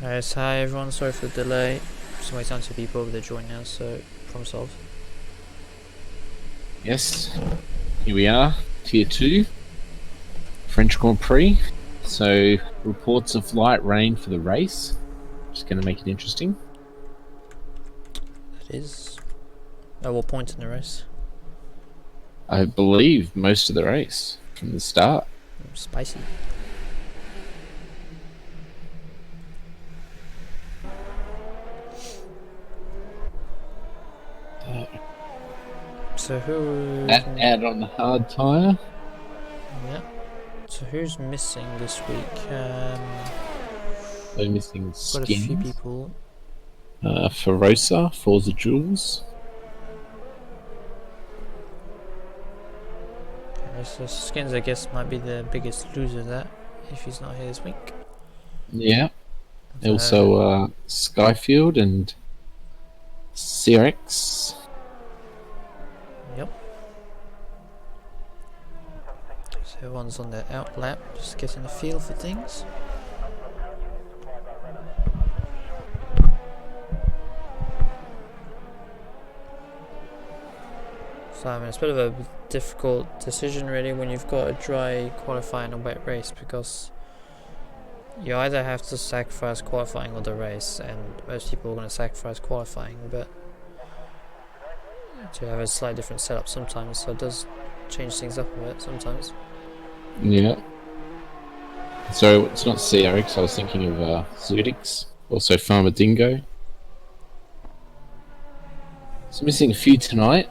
So hi everyone, sorry for the delay. Just waiting on two people, they're joining now, so problem solved. Yes, here we are, Tier 2, French Grand Prix. So, reports of light rain for the race. Just going to make it interesting. That is. At what point in the race? I believe most of the race from the start. Spicy. So who? Out on the hard tyre. Yeah. So who's missing this week? We're missing Got a few Skins. people. Ferosa, Forza Jules. Okay, so Skins, I guess, might be the biggest loser there if he's not here this week. Yeah. So, Also, Skyfield and Cerex. yep. So everyone's on their out lap, just getting a feel for things. So I mean, it's a bit of a difficult decision really when you've got a dry qualifying and a wet race, because you either have to sacrifice qualifying or the race, and most people are going to sacrifice qualifying, but to have a slightly different setup sometimes, so it does change things up a bit sometimes. Yeah. So, it's not Cerex, I was thinking of Zudix. Also, Farmer Dingo. So, missing a few tonight.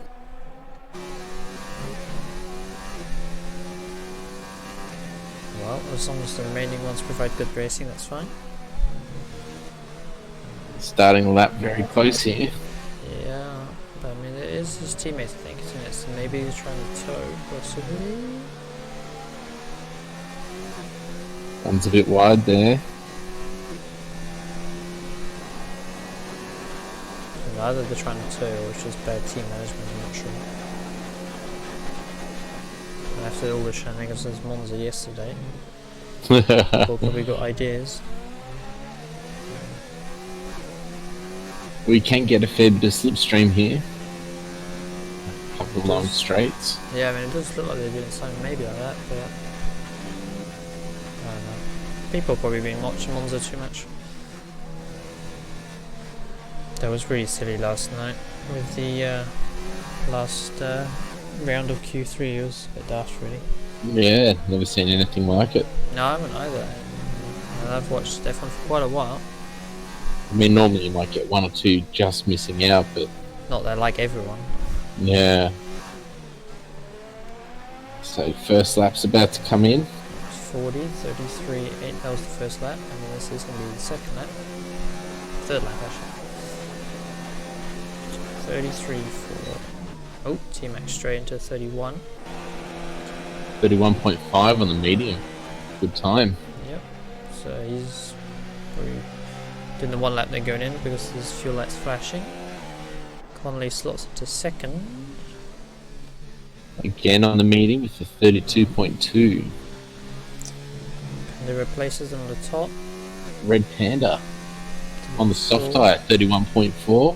Well, as long as the remaining ones provide good racing, that's fine. Starting the lap very close here. Yeah, but I mean, it is his teammates, I think, isn't it? So maybe he's trying to tow, but so One's a bit wide there. either they're trying to tow or it's just bad team management, I'm not sure. And after all the shenanigans since Monza yesterday, people probably got ideas. We can get a fair bit of slipstream here. A couple of long straights. Yeah, I mean, it does look like they're doing something maybe like that, but I don't know. People probably been watching Monza too much. That was really silly last night with the last round of Q3. It was a bit daft, really. Yeah, never seen anything like it. No, I haven't either. And I've watched F1 for quite a while. I mean, normally you might get one or two just missing out, but Not that I like everyone. yeah. So first lap's about to come in. 40, 33, 8, that was the first lap, and then this is going to be the second lap. Third lap, actually. 33 for... Oh, T-Max straight into 31. 31.5 on the medium. Good time. Yep. So he's probably doing the one lap then going in because his fuel light's flashing. Conley slots into second. Again on the medium with the 32.2. And the replaces on the top. Red Panda on the soft tyre, 31.4.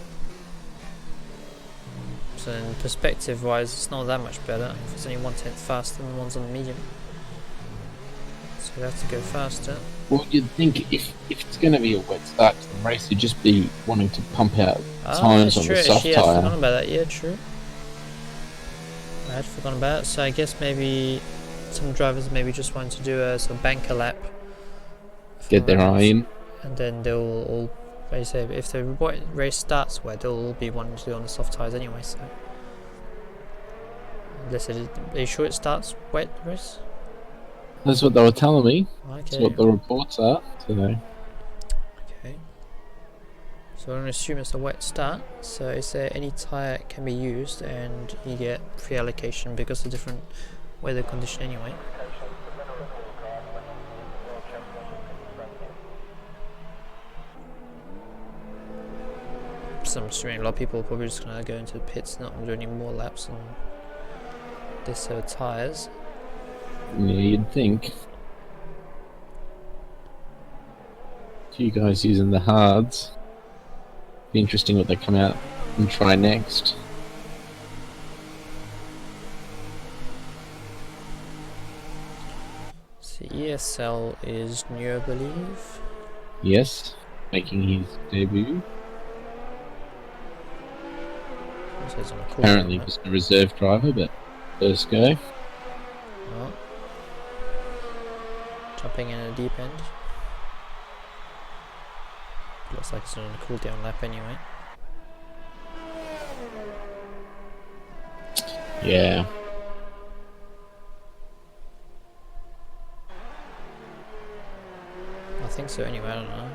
So in perspective wise, it's not that much better. It's only 1/10 faster than the ones on the medium. So we have to go faster. Well, you'd think if it's going to be a wet start to the race, you'd just be wanting to pump out times on the soft Actually, I'd forgotten tyre. about that. Yeah, true. I had forgotten about it. So I guess maybe some drivers maybe just want to do a sort of banker lap. Get their eye in. And then they'll all, like you say, if the race starts wet, they'll all be wanting to do on the soft tyres anyway. So, unless are you sure it starts wet, the race? That's what they were telling me. Okay. That's what the reports are today. Okay. So I'm going to assume it's a wet start. So is there any tyre can be used, and you get free allocation because of different weather condition anyway. So I'm assuming a lot of people are probably just going to go into the pits, not do any more laps on this set of tyres. Yeah, you'd think. few guys using the hards. Be interesting what they come out and try next. So ESL is new, I believe. Yes, making his debut. It says on a cool Apparently down, just a reserve driver, but first go. oh. Jumping in a deep end. Looks like it's on a cool down lap anyway. Yeah. I think so anyway, I don't know.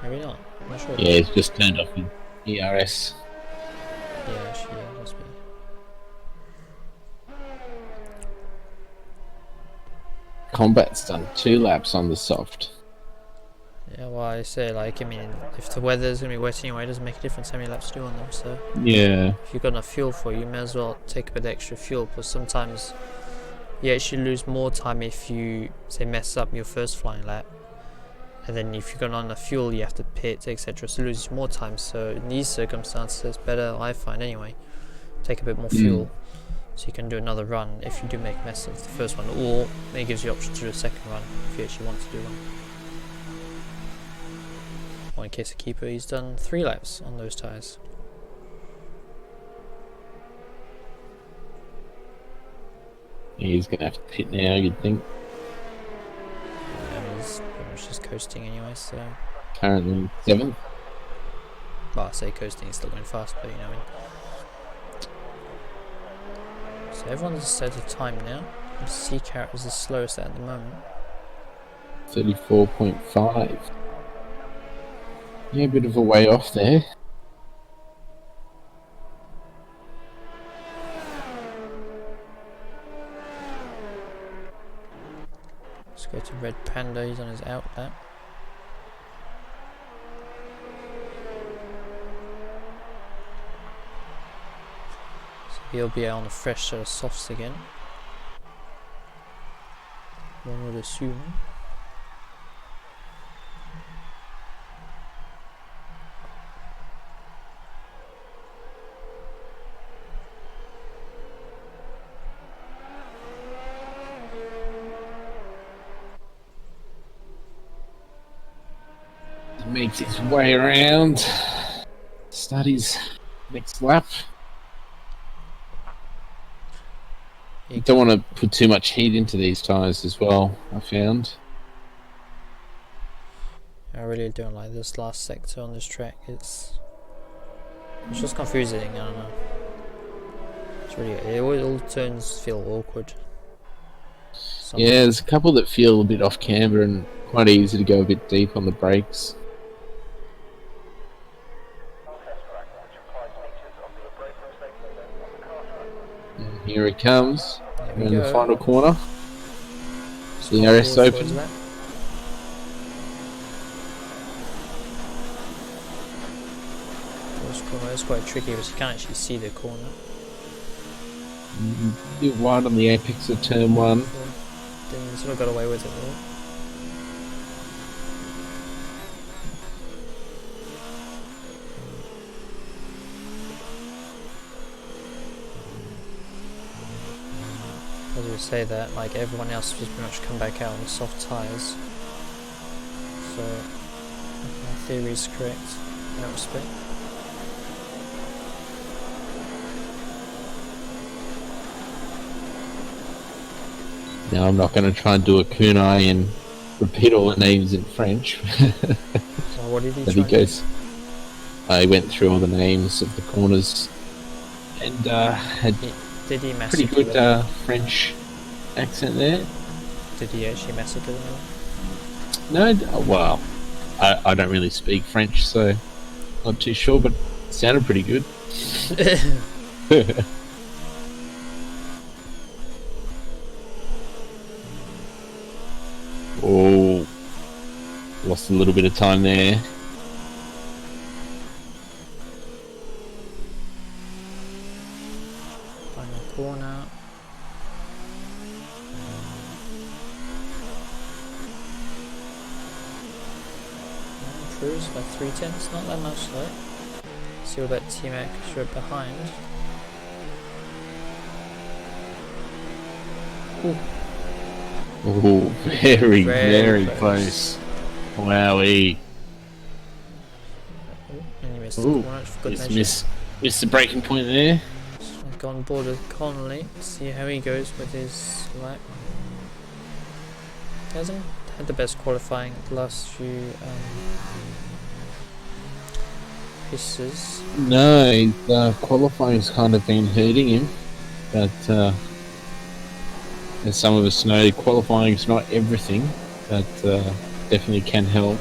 Maybe not. I'm not sure. Yeah, he's just turned off his ERS. Yeah, actually, yeah, must be. Combat's done 2 laps on the soft. Yeah, well, I say, like, I mean, if the weather's gonna be wet anyway, it doesn't make a difference how many laps you do on them, so. Yeah. If you've got enough fuel for it, you may as well take a bit of extra fuel, because sometimes you actually lose more time if you, say, mess up your first flying lap. And then if you've got not enough fuel, you have to pit, etc. So it loses more time. So in these circumstances, it's better, I find anyway, take a bit more fuel, so you can do another run if you do make a mess of the first one, or it gives you the option to do a second run if you actually want to do one. Or in case of Keeper, he's done 3 laps on those tyres. He's going to have to pit now, you'd think. And he's pretty much just coasting anyway, so. Currently 7th. Well, I say coasting, he's still going fast, but you know what I mean. So everyone's set a time now. Sea Carrot is the slowest at the moment. 34.5. Yeah, a bit of a way off there. Let's go to Red Panda, he's on his out lap. So he'll be out on a fresh set of softs again. One would assume. Makes his way around. Start his next lap. You don't want to put too much heat into these tyres as well, I found. I really don't like this last sector on this track. It's just confusing, I don't know. It's really, all turns feel awkward. Yeah, there's a couple that feel a bit off camber and quite easy to go a bit deep on the brakes. And here it comes. We're in the final corner. The RS open. First corner is quite tricky because you can't actually see the corner. A bit wide on the apex of turn 1. Then sort of got away with it though. As we say that, like everyone else has pretty much come back out on the soft tyres. So my theory is correct in that respect. Now I'm not going to try and do a kunai and repeat all the names in French. Well, what did he try? I went through all the names of the corners and had Did he pretty good French accent there. Did he actually massacre them? No, well, I don't really speak French, so not too sure, but it sounded pretty good. Oh, lost a little bit of time there. Final corner. cruise, like 3 tenths, not that much though. Still that T-Mac is right behind. Ooh. Oh, very close. close. Wowee. And you missed the Ooh, corner for good just measure. missed the breaking point there. Go on board with Connolly, see how he goes with his lap. He hasn't had the best qualifying the last few pieces. No, the qualifying's kind of been hurting him, but as some of us know, qualifying's not everything, but definitely can help.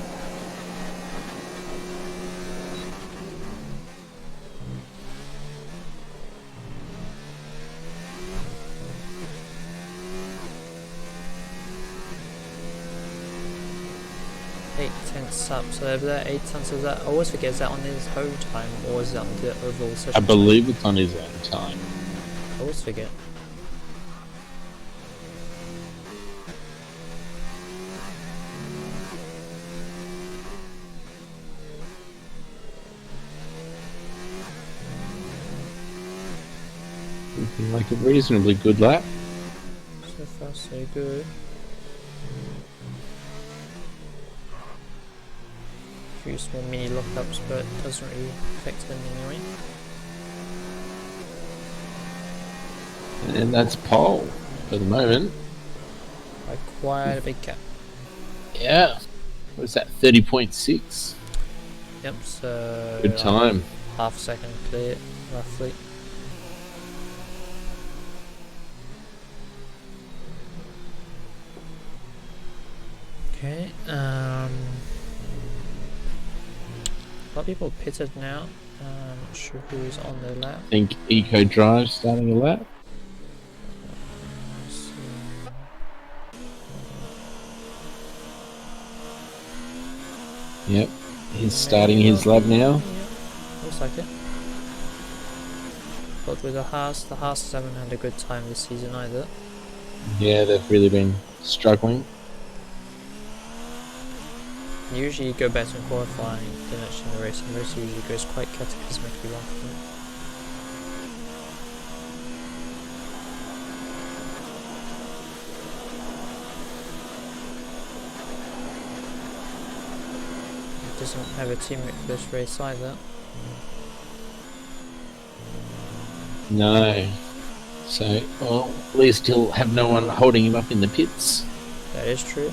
Up, so over there, 8 tenths of that. I always forget, is that on his home time or is that on the overall session? I believe it's on his own time. I always forget. Looking like a reasonably good lap. So far, so good. Few small mini lockups, but it doesn't really affect them anyway. And that's pole for the moment. By quite a big gap. Yeah. What's that, 30.6? Yep, so good time. Half a second clear, roughly. Okay, a lot of people pitted now. Not sure who's on their lap. I think Eco Drive starting a lap. Yep, he's starting his lap now. Yeah, looks like it. But with the Haas haven't had a good time this season either. Yeah, they've really been struggling. Usually you go better in qualifying than actually in the race, and the race usually goes quite cataclysmically wrong for them. It doesn't have a teammate for this race either. No. So, well, at least he'll have no one holding him up in the pits. That is true.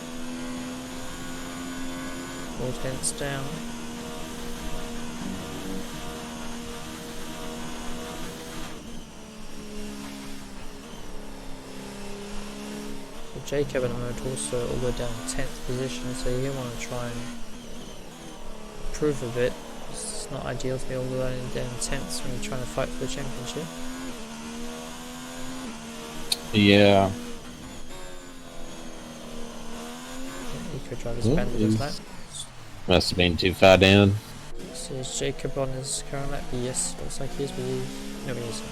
4 tenths down. So Jacob and I are also all the way down in 10th position, so you want to try and improve a bit. It's not ideal to be all the way down in 10th when you're trying to fight for the championship. Yeah. Eco Driver's abandoned his lap. Must have been too far down. So is Jacob on his current lap? Yes, looks like he is, but no, he isn't.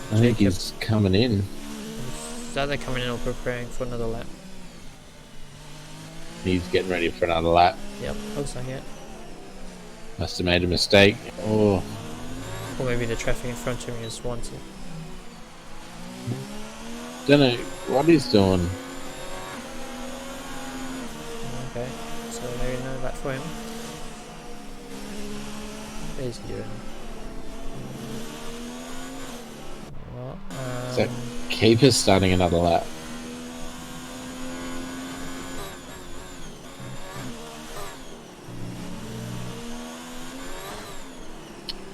So I think he's coming in. He's either coming in or preparing for another lap. He's getting ready for another lap. Yep, looks like it. Must have made a mistake. Oh. Or maybe the traffic in front of him is wanting. Don't know what he's doing. Okay, so maybe no lap for him. What is he doing? Well, So Keeper's starting another lap.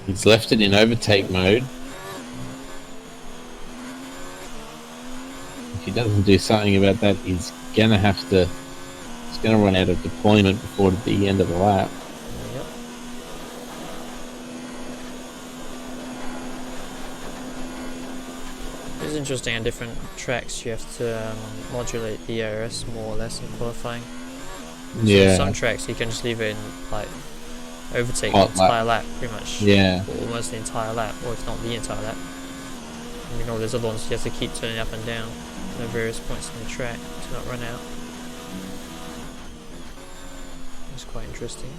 He's left it in overtake mode. If he doesn't do something about that, he's gonna have to. He's gonna run out of deployment before the end of the lap. yep. It's interesting, on different tracks you have to modulate the ARS more or less in qualifying. So Yeah. some tracks you can just leave it in, like, overtake Hot the entire lap, pretty much. Yeah. Or almost the entire lap, or if not the entire lap. And you know, there's other ones you have to keep turning up and down at various points in the track to not run out. It's quite interesting.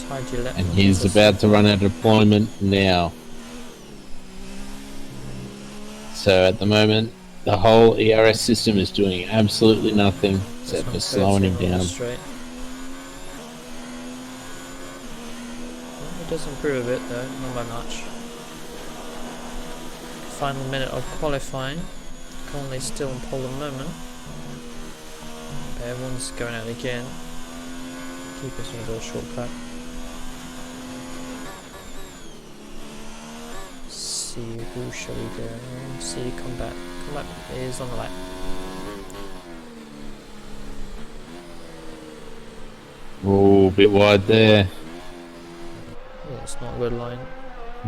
Tidy lap And he's about to run out of deployment now. So at the moment, the whole ERS system is doing absolutely nothing except for slowing him down. Straight. Well, it does improve a bit though, not by much. Final minute of qualifying. Conley's still in pole at the moment. But everyone's going out again. Keep us on a little shortcut. See who shall we go? See combat. Combat is on the lap. Oh, a bit wide there. Yeah, it's not a good line.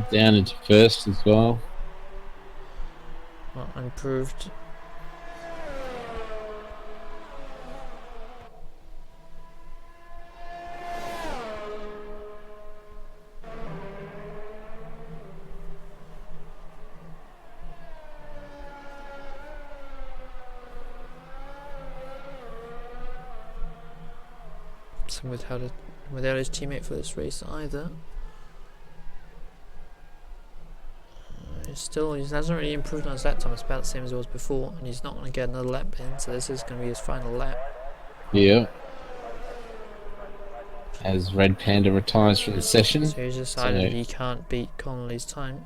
Down into first as well. Not improved. So without his teammate for this race either. He hasn't really improved on his lap time. It's about the same as it was before, and he's not going to get another lap in, so this is going to be his final lap. Yeah. As Red Panda retires from the session. So he's decided he can't beat Connolly's time.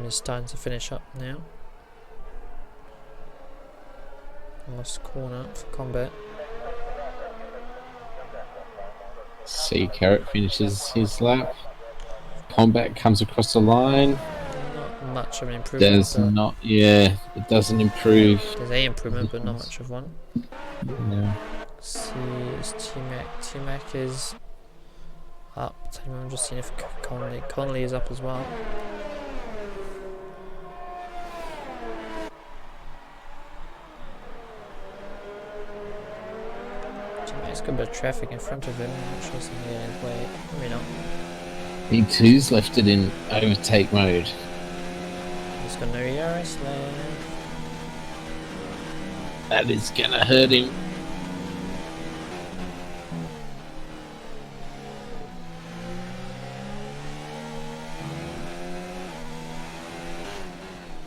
It's starting to finish up now. Last corner for combat. Sea Carrot finishes his lap. Combat comes across the line. Not much of an improvement. It doesn't improve. There's a improvement, but not much of one. No. See, is T-Mac. T-Mac is up. I'm just seeing if Connolly is up as well. T-Mac's got a bit of traffic in front of him. I'm not sure it's going to get in his way. Maybe not. B2's left it in overtake mode. He's got no ERS left. That is going to hurt him.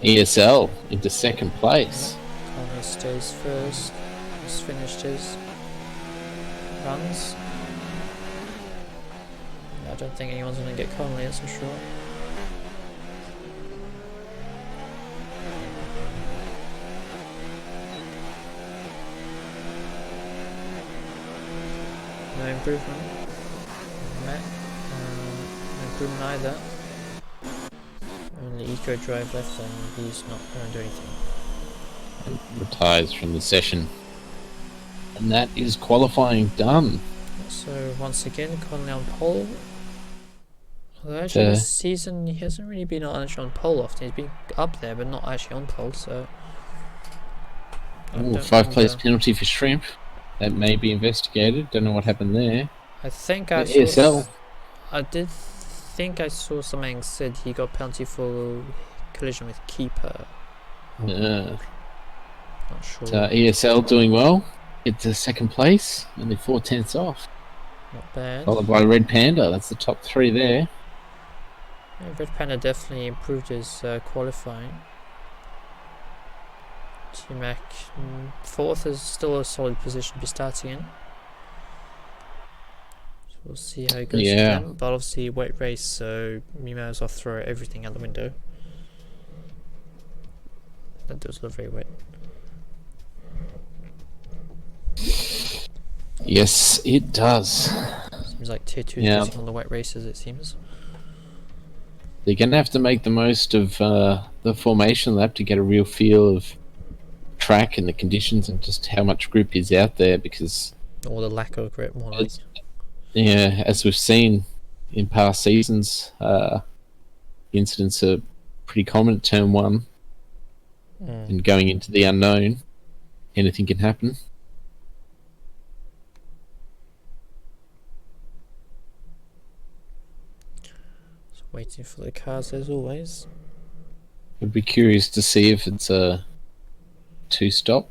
ESL into second place. Connolly stays first. He's finished his runs. I don't think anyone's going to get Connolly, that's for sure. No improvement. No improvement either. Only Eco Drive left and he's not going to do anything. And retires from the session. And that is qualifying done. So once again, Connolly on pole. Although actually this season he hasn't really been actually on pole often. He's been up there but not actually on pole, so... 5-place penalty for Shrimp. That may be investigated. Don't know what happened there. I think I did think I saw something said he got penalty for collision with keeper. Not sure. ESL doing well. It's second place, only 4/10 off. Not bad. Followed by Red Panda. That's the top three there. Yeah, Red Panda definitely improved his qualifying. T-Mac fourth is still a solid position to be starting in. So we'll see how it goes for them. But obviously wet race, so you may as well throw everything out the window. That does look very wet. Yes, it does. Seems like tier 2 is getting on the wet races, it seems. They're going to have to make the most of the formation lap to get a real feel of track and the conditions and just how much grip is out there, because... Or the lack of grip, more like. Yeah, as we've seen in past seasons, incidents are pretty common at turn 1. And going into the unknown, anything can happen. waiting for the cars as always. I'd be curious to see if it's a 2-stop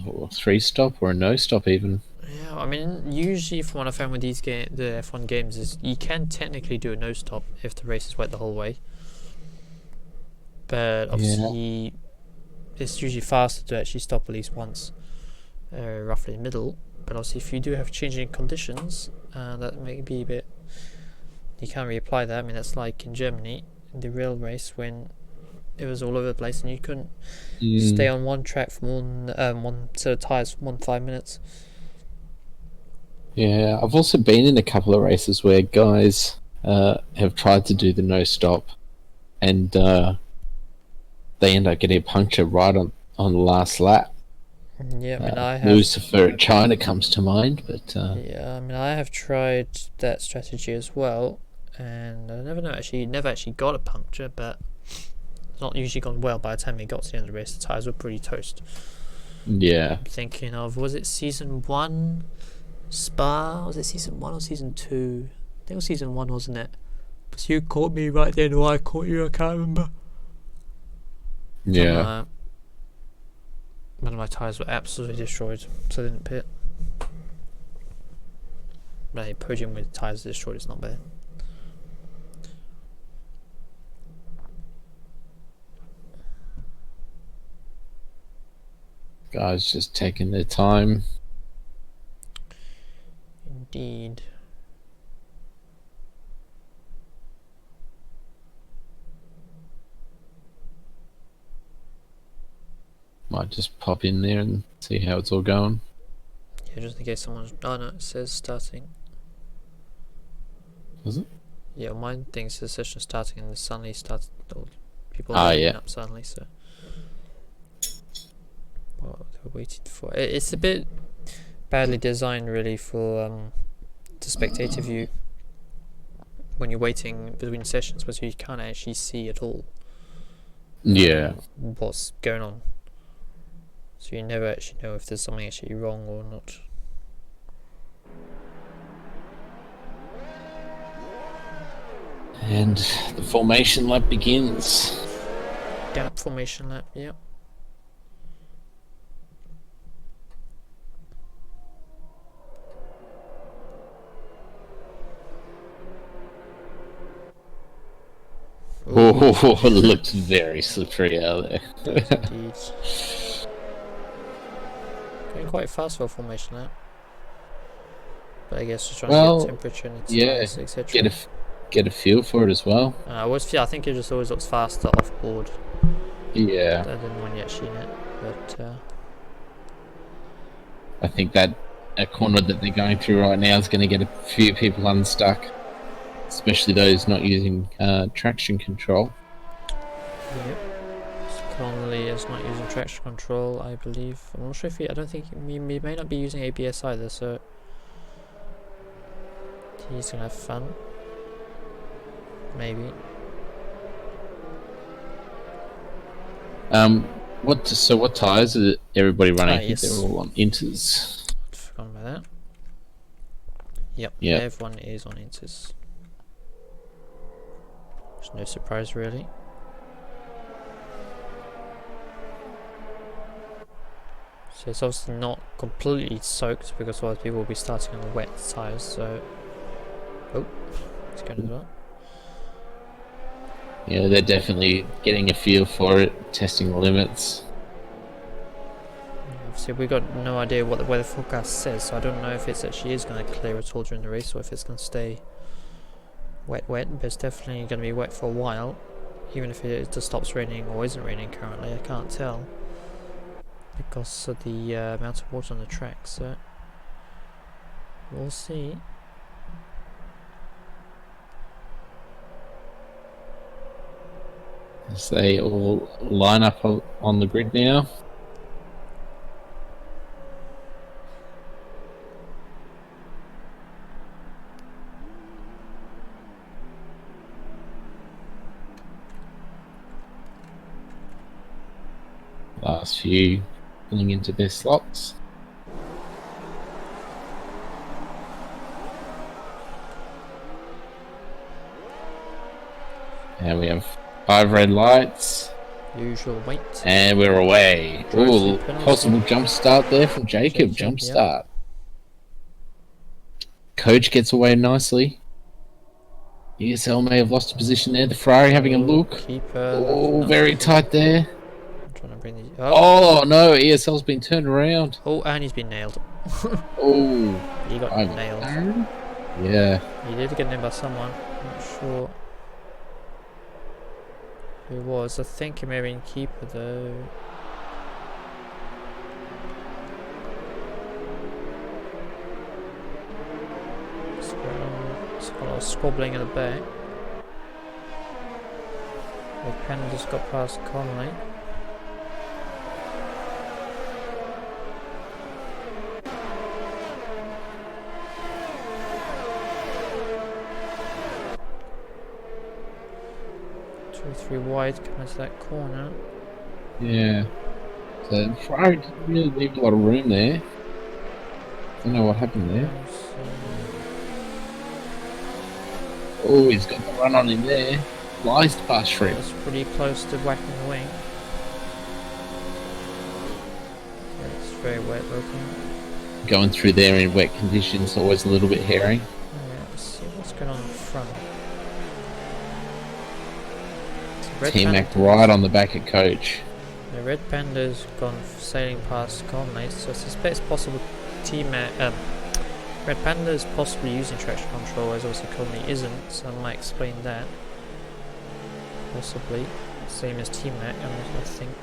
or 3-stop or a no-stop even. Yeah, I mean, usually from what I found with the F1 games is you can technically do a no stop if the race is wet the whole way. But obviously, it's usually faster to actually stop at least once, roughly in the middle. But obviously, if you do have changing conditions, that may be a bit. You can't really apply that. I mean, that's like in Germany, in the real race, when it was all over the place and you couldn't stay on one track for one set of tyres for more than 5 minutes. Yeah, I've also been in a couple of races where guys have tried to do the no stop, and they end up getting a puncture right on the last lap. Yeah, I mean, I have. Lucifer China comes to mind, but Yeah, I mean, I have tried that strategy as well, and I never actually got a puncture, but it's not usually gone well. By the time we got to the end of the race, the tyres were pretty toast. yeah. I'm thinking of, was it season 1 Spa? Was it season 1 or season 2? I think it was season 1, wasn't it? Because you caught me right then, or I caught you, I can't remember. Yeah. One of my tyres were absolutely destroyed, so I didn't pit. But hey, podium with tyres destroyed is not bad. Guys just taking their time. Indeed. Might just pop in there and see how it's all going. Yeah, just in case someone's. Oh no, it says starting. Was it? Yeah, mine thinks the session starting and suddenly starts. People Ah, are yeah. up suddenly, so. What they were waiting for. It's a bit badly designed, really, for the spectator view. When you're waiting between sessions, but you can't actually see at all. Yeah. What's going on? So you never actually know if there's something actually wrong or not. And the formation lap begins. Gap formation lap, yep. Oh, it looks very slippery out there. Indeed. Going quite fast for a formation lap. But I guess just trying to get temperature and its etc. Get a feel for it as well. I think it just always looks faster off board. Yeah. Than when you're actually in it. But I think that a corner that they're going through right now is going to get a few people unstuck, especially those not using traction control. Yep. Connolly is not using traction control, I believe. I'm not sure if I don't think he may not be using ABS either, so he's gonna have fun. Maybe. What tyres is everybody running? I think yes. they're all on Inters. I'd forgotten about that. Yep. Everyone is on Inters. There's no surprise really. So it's obviously not completely soaked because a lot of people will be starting on the wet tyres, so it's going as well. Yeah, they're definitely getting a feel for it, testing the limits. Obviously, we got no idea what the weather forecast says, so I don't know if it actually is going to clear at all during the race or if it's going to stay wet, but it's definitely going to be wet for a while. Even if it just stops raining or isn't raining currently, I can't tell because of the amount of water on the track, so we'll see. As they all line up on the grid now. Last few pulling into their slots. And we have 5 red lights. Usual weight. And we're away. Drive-through Ooh, penalty. possible jump start there from Jacob. Jump Yep. start. Coach gets away nicely. ESL may have lost a position there. The Ferrari having a look. Keeper. Oh, very tight there. I'm trying to bring the. Oh no, ESL's been turned around. Oh, and he's been nailed. Oh, He got nailed. Yeah. He did get nailed by someone. Not sure who it was. I think he may have been keeper though. It's got a lot of squabbling in the back. The pen just got past Conley. Three wide coming to that corner. Yeah. So Ferrari didn't really leave a lot of room there. Don't know what happened there. Oh, he's got the run on him there. Flies past Shrimp. It's pretty close to whacking the wing. It's very wet looking. Going through there in wet conditions, always a little bit hairy. Yeah, let's see what's going on in front. T-Mac right on the back of Coach. The Red Panda's gone sailing past Conley, so I suspect it's possible Red Panda is possibly using traction control, as obviously Conley isn't, so I might explain that. Possibly. Same as T-Mac, I think.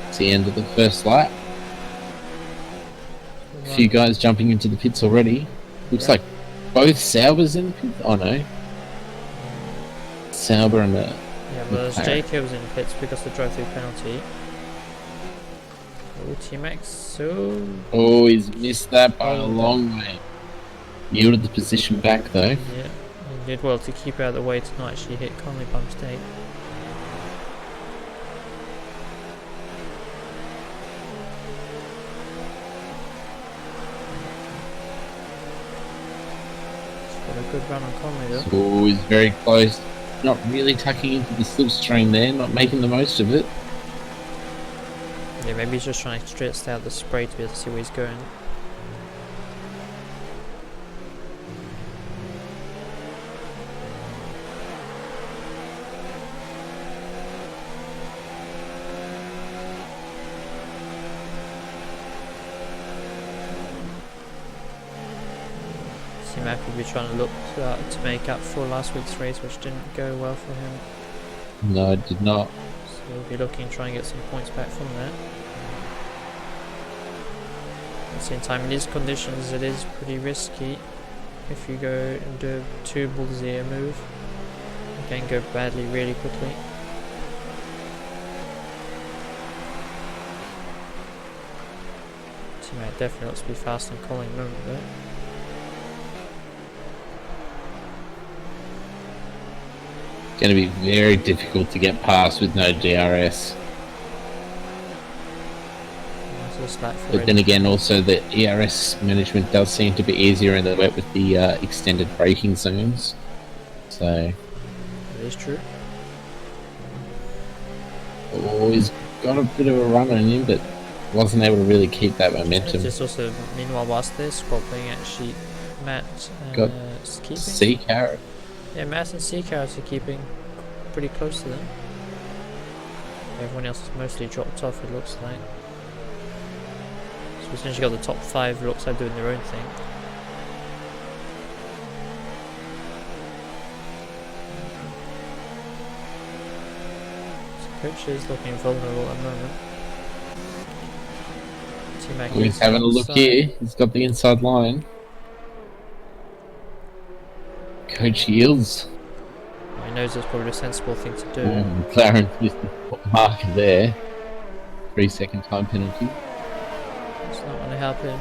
It's the end of the first lap. A few guys jumping into the pits already. Looks like both Saubers in the pits. Oh no. Sauber and the. Yeah, but there's Jacobs in the pits because of the drive-through penalty. Oh, T-Max, so. Oh, he's missed that by a long way. Yielded the position back though. Yeah, he did well to keep out of the way to not actually hit Conley by mistake. Got a good run on Conley though. Oh, he's very close. Not really tucking into the slipstream there, not making the most of it. Yeah, maybe he's just trying to stay out the spray to be able to see where he's going. Mac will be trying to look to make up for last week's race, which didn't go well for him. No, it did not. So we'll be looking to try and get some points back from that. At the same time, in these conditions, it is pretty risky. If you go and do a 2 bull's-ear move, it can go badly really quickly. Teammate definitely looks to be fast and calling moment though. Going to be very difficult to get past with no DRS. But then again, also the ERS management does seem to be easier in the wet with the extended braking zones. So it is true. Oh, he's got a bit of a run on him, but wasn't able to really keep that momentum. Just also, meanwhile, whilst they're squabbling, actually, Matt got is keeping. C carrot. Yeah, Matt and C carrots are keeping pretty close to them. Everyone else has mostly dropped off, it looks like. So essentially got the top 5 looks like doing their own thing. So Coach is looking vulnerable at the moment. He's having a look here. He's got the inside line. Coach yields. He knows it's probably a sensible thing to do. McLaren missed the mark there. 3-second time penalty. It's not going to help him.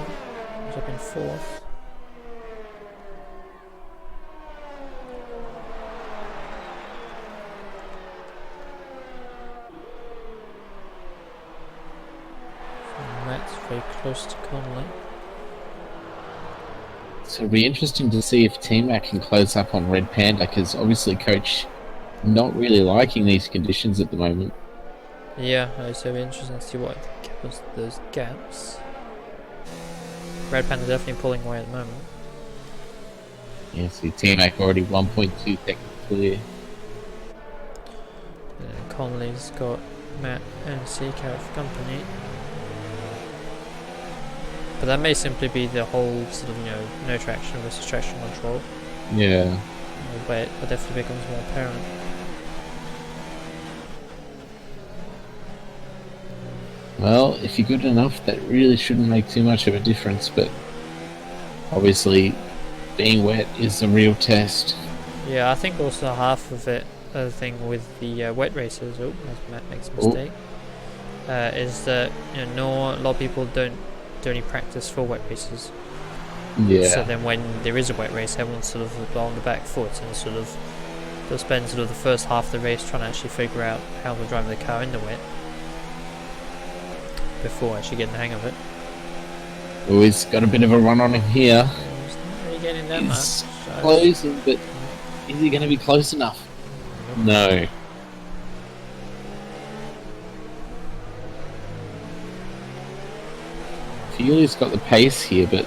He's up in 4th. very close to Conley. So it'll be interesting to see if T-Mac can close up on Red Panda, because obviously Coach not really liking these conditions at the moment. Yeah, so it'll be interesting to see what covers those gaps. Red Panda definitely pulling away at the moment. Yeah, see T-Mac already 1.2 seconds clear. And Conley's got Matt and Seacow for company. But that may simply be the whole sort of, no traction versus traction control. Yeah. But it definitely becomes more apparent. Well, if you're good enough, that really shouldn't make too much of a difference, but obviously being wet is the real test. Yeah, I think also half of it, the thing with the wet races, as Matt makes a mistake, is that a lot of people don't do any practice for wet races. Yeah. So then when there is a wet race, everyone's sort of on the back foot and sort of they'll spend sort of the first half of the race trying to actually figure out how to drive the car in the wet before actually getting the hang of it. Oh, he's got a bit of a run on him here. He's not really getting that He's much. closing, but is he going to be close enough? No. Fuely's got the pace here, but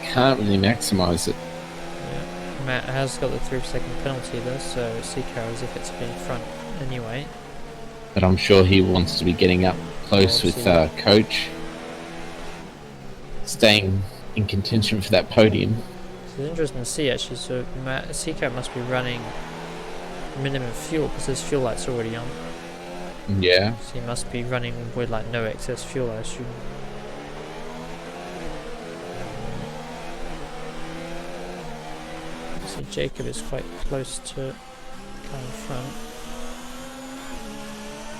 can't really maximise it. Yeah. Matt has got the 3-second penalty there, so Seacow as if it's been in front anyway. But I'm sure he wants to be getting up close with Coach, staying in contention for that podium. It's interesting to see actually. So Seacow must be running minimum fuel because his fuel light's already on. Yeah. So he must be running with like no excess fuel, I assume. So Jacob is quite close to car in front.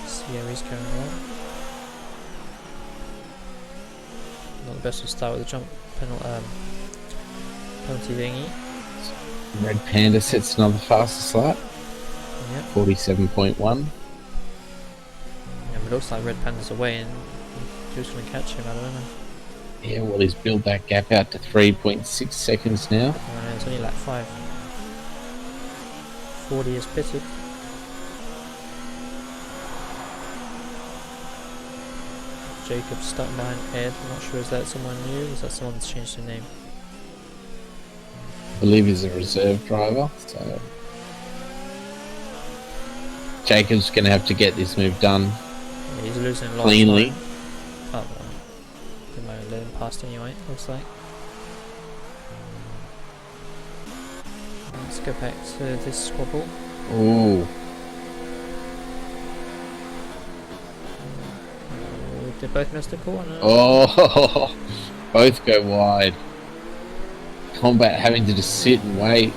See how he's going along. Not the best of start with the jump penalty thingy. Red Panda sets another fastest lap. Yep. 47.1. Yeah, but it looks like Red Panda's away and who's going to catch him, I don't know. Yeah, well, he's built that gap out to 3.6 seconds now. It's only lap 5. 40 is pitted. Jacob stuck behind Ed. I'm not sure, is that someone new? Is that someone that's changed their name? I believe he's a reserve driver, so Jacob's going to have to get this move done He's losing a lot cleanly. of time. Oh, well. They might have let him past anyway, looks like. Let's go back to this squabble. Ooh. They both missed the corner. Oh, both go wide. Combat having to just sit and wait.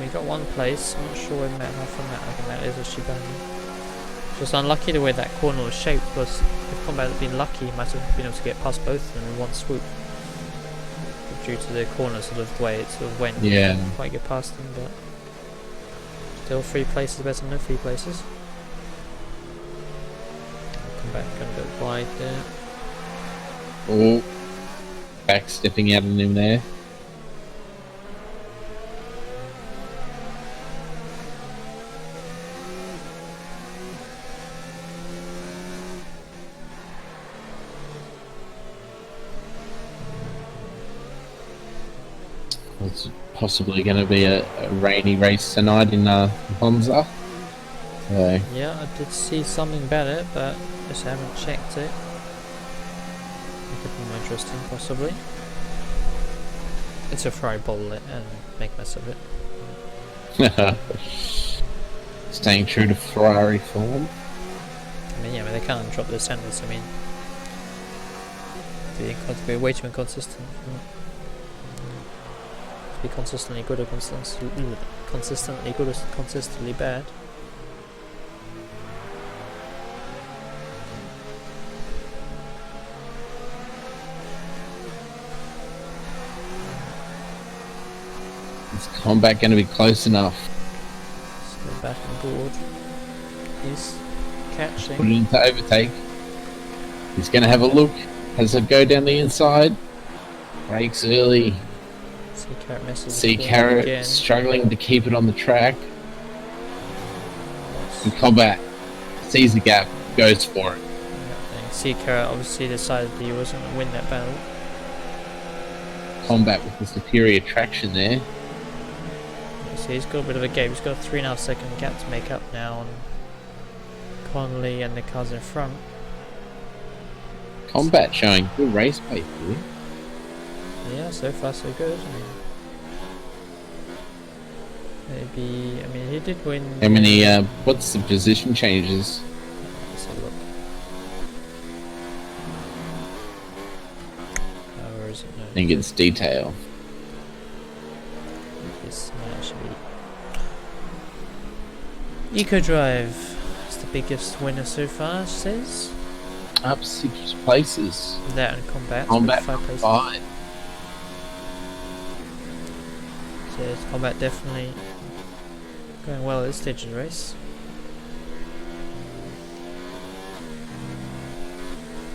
We got one place. I'm not sure where Matt, how far Matt, I think Matt is actually behind him. Just unlucky the way that corner was shaped, because if Combat had been lucky, he might have been able to get past both of them in one swoop. But due to the corner sort of way it sort of went, Yeah. he didn't quite get past them, but still 3 places better than no 3 places. Combat going a bit wide there. Oh, back stepping out on him there. It's possibly going to be a rainy race tonight in Monza. So. Yeah, I did see something about it, but I just haven't checked it. It could be more interesting, possibly. It's a Ferrari bottle it and make a mess of it. Staying true to Ferrari form. I mean, yeah, they can't drop their standards. I mean, they're way too inconsistent. To be consistently good or consistently good or consistently bad. Is Combat going to be close enough? Let's go back on board. He's catching. Put it into overtake. He's going to have a look. Has a go down the inside. Brakes early. Sea Carrot messes Sea the corner Carrot again. struggling to keep it on the track. Yes. And Combat sees the gap, goes for it. And Sea Carrot obviously decided he wasn't going to win that battle. Combat with the superior traction there. So he's got a bit of a gap. He's got a 3.5 second gap to make up now on Connolly and the cars in front. Combat showing good race pace here. Yeah, so far so good. Maybe, I mean, he did win. How many, what's the position changes? Let's have a look. Where is it? No, I think it's detail. this might actually be Eco Drive. It's the biggest winner so far, it says. Up 6 places. That and Combat. Combat 5 places. 5. So it's Combat definitely going well at this stage of the race.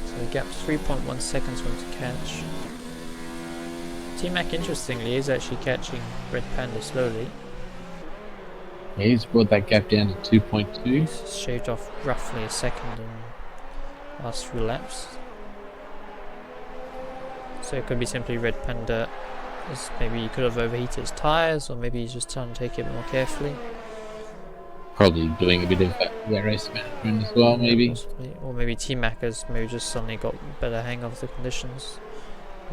So the gap's 3.1 seconds for him to catch. T-Mac, interestingly, is actually catching Red Panda slowly. Yeah, he's brought that gap down to 2.2. He's shaved off roughly a second in the last few laps. So it could be simply Red Panda, as maybe he could have overheated his tyres, or maybe he's just trying to take it a bit more carefully. Probably doing a bit of that race management as well, maybe. Possibly. Or maybe T-Mac has maybe just suddenly got better hang of the conditions,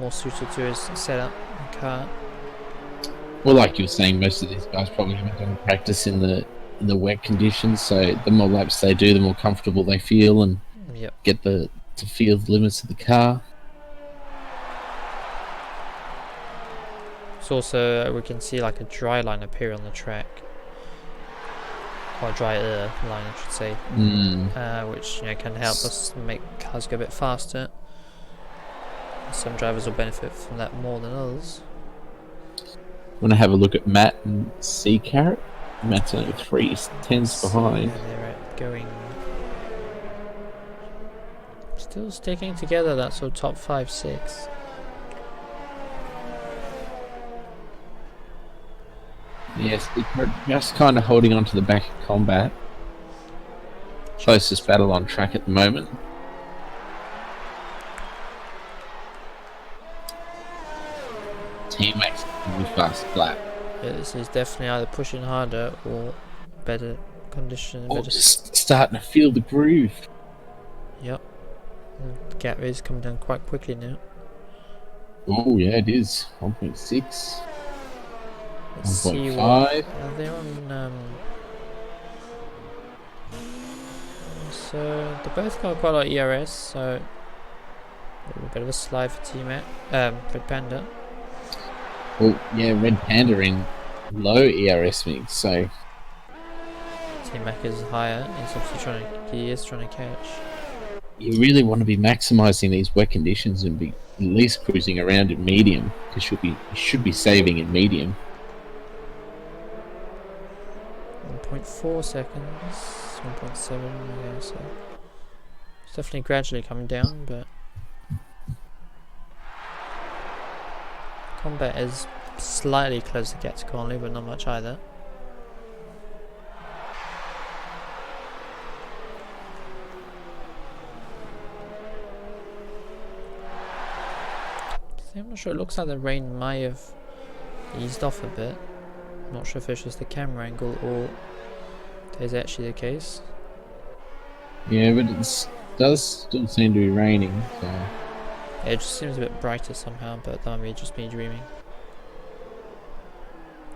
more suited to his setup and car. Well, like you were saying, most of these guys probably haven't done practice in the wet conditions, so the more laps they do, the more comfortable they feel and Yep. get to feel the limits of the car. So also we can see like a dry line appear on the track, or a dry air line I should say, which can help us make cars go a bit faster. Some drivers will benefit from that more than others. Want to have a look at Matt and Sea Carrot? Matt's only 3/10 behind. Yeah, they're going, still sticking together. That sort of top 5, 6. Yes, they're just kind of holding on to the back of Combat. Closest battle on track at the moment. T-Mac's really fast lap. Yeah, this is definitely either pushing harder or better condition. Or Better. just starting to feel the groove. Yep. The gap is coming down quite quickly now. Oh yeah, it is. 1.6. Let's see 1.5. what they're on. So they both got quite a lot of ERS. So a bit of a slide for T-Mac. Red Panda. Well, yeah, Red Panda in low ERS mix, so T-Mac is higher. He's obviously trying to catch. you really want to be maximising these wet conditions and be at least cruising around in medium, because you should be saving in medium. 1.4 seconds, 1.7, yeah, so it's definitely gradually coming down, but Combat is slightly close to get to Conley, but not much either. I'm not sure, it looks like the rain may have eased off a bit. I'm not sure if it's just the camera angle or that is actually the case. Yeah, but it does still seem to be raining, so Yeah, it just seems a bit brighter somehow, but that might be just me dreaming.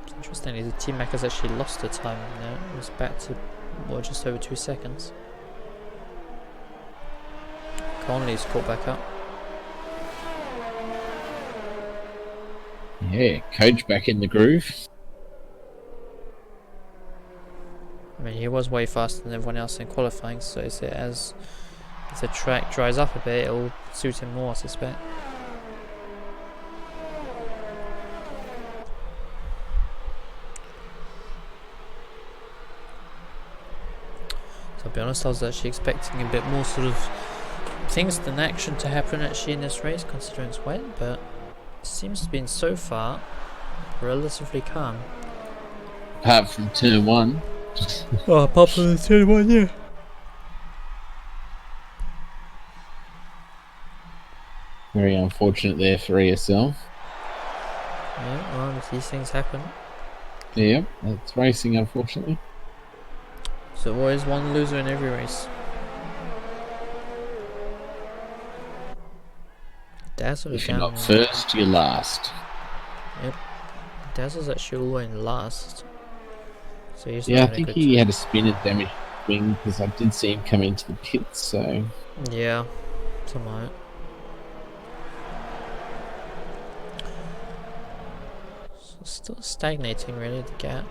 It's interesting, the T-Mac has actually lost the time now. It's back to, well, just over 2 seconds. Conley's caught back up. yeah, Coach back in the groove. I mean, he was way faster than everyone else in qualifying, so as the track dries up a bit, it'll suit him more, I suspect. So I'll be honest, I was actually expecting a bit more sort of things an action to happen actually in this race, considering it's wet, but it seems to have been so far relatively calm. Apart from turn 1. Oh, apart from the turn 1, yeah. Very unfortunate there for ESL. Yeah, well, these things happen. Yeah, that's racing, unfortunately. So always one loser in every race. Dazzle is If you're down not there. first, you're last. Yep. Dazzle's actually all the way in last. So he's Yeah, not I having a think good he time. had a spin at damage wing because I did see him come into the pits, so... Yeah, something like that. So still stagnating really, the gap.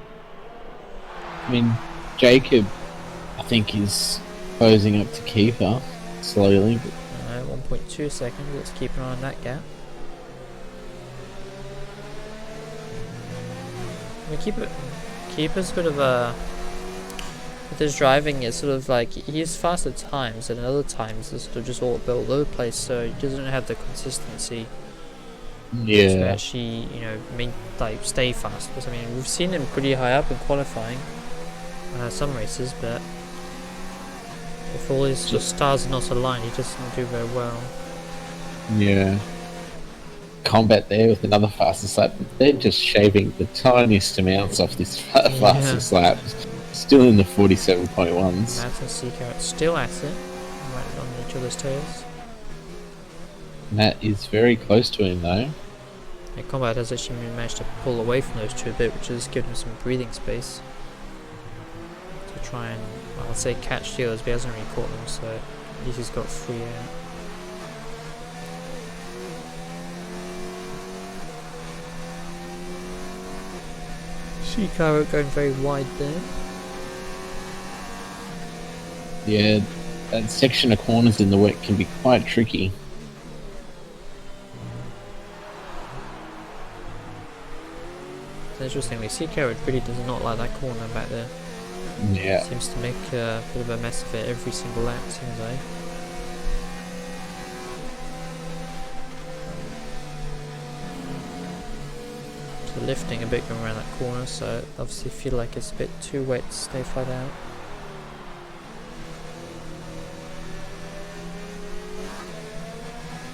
I mean, Jacob, I think, is closing up to keeper slowly. But 1.2 seconds, let's keep an eye on that gap. We keeper's a bit of a... With his driving, it's sort of like, he's fast at times, and at other times it's sort of just all over the place, so he doesn't have the consistency to yeah, actually, you know, stay fast. Because I mean, we've seen him pretty high up in qualifying, some races, but if all his stars are not aligned, he doesn't do very well. yeah. Combat there with another fastest lap. They're just shaving the tiniest amounts off this fastest lap. Still in the 47.1s. Matt and Seacar still at it, right on each other's tails. Matt is very close to him though. Yeah, Combat has actually managed to pull away from those two a bit, which has given him some breathing space to try and, well, I'd say catch the others, but he hasn't really caught them, so at least he's got free air. Seacar going very wide there. Yeah, that section of corners in the wet can be quite tricky. So interestingly, Seacar really does not like that corner back there. Yeah. Seems to make a bit of a mess of it every single lap, seems like. So lifting a bit going around that corner, so obviously feel like it's a bit too wet to stay flat out.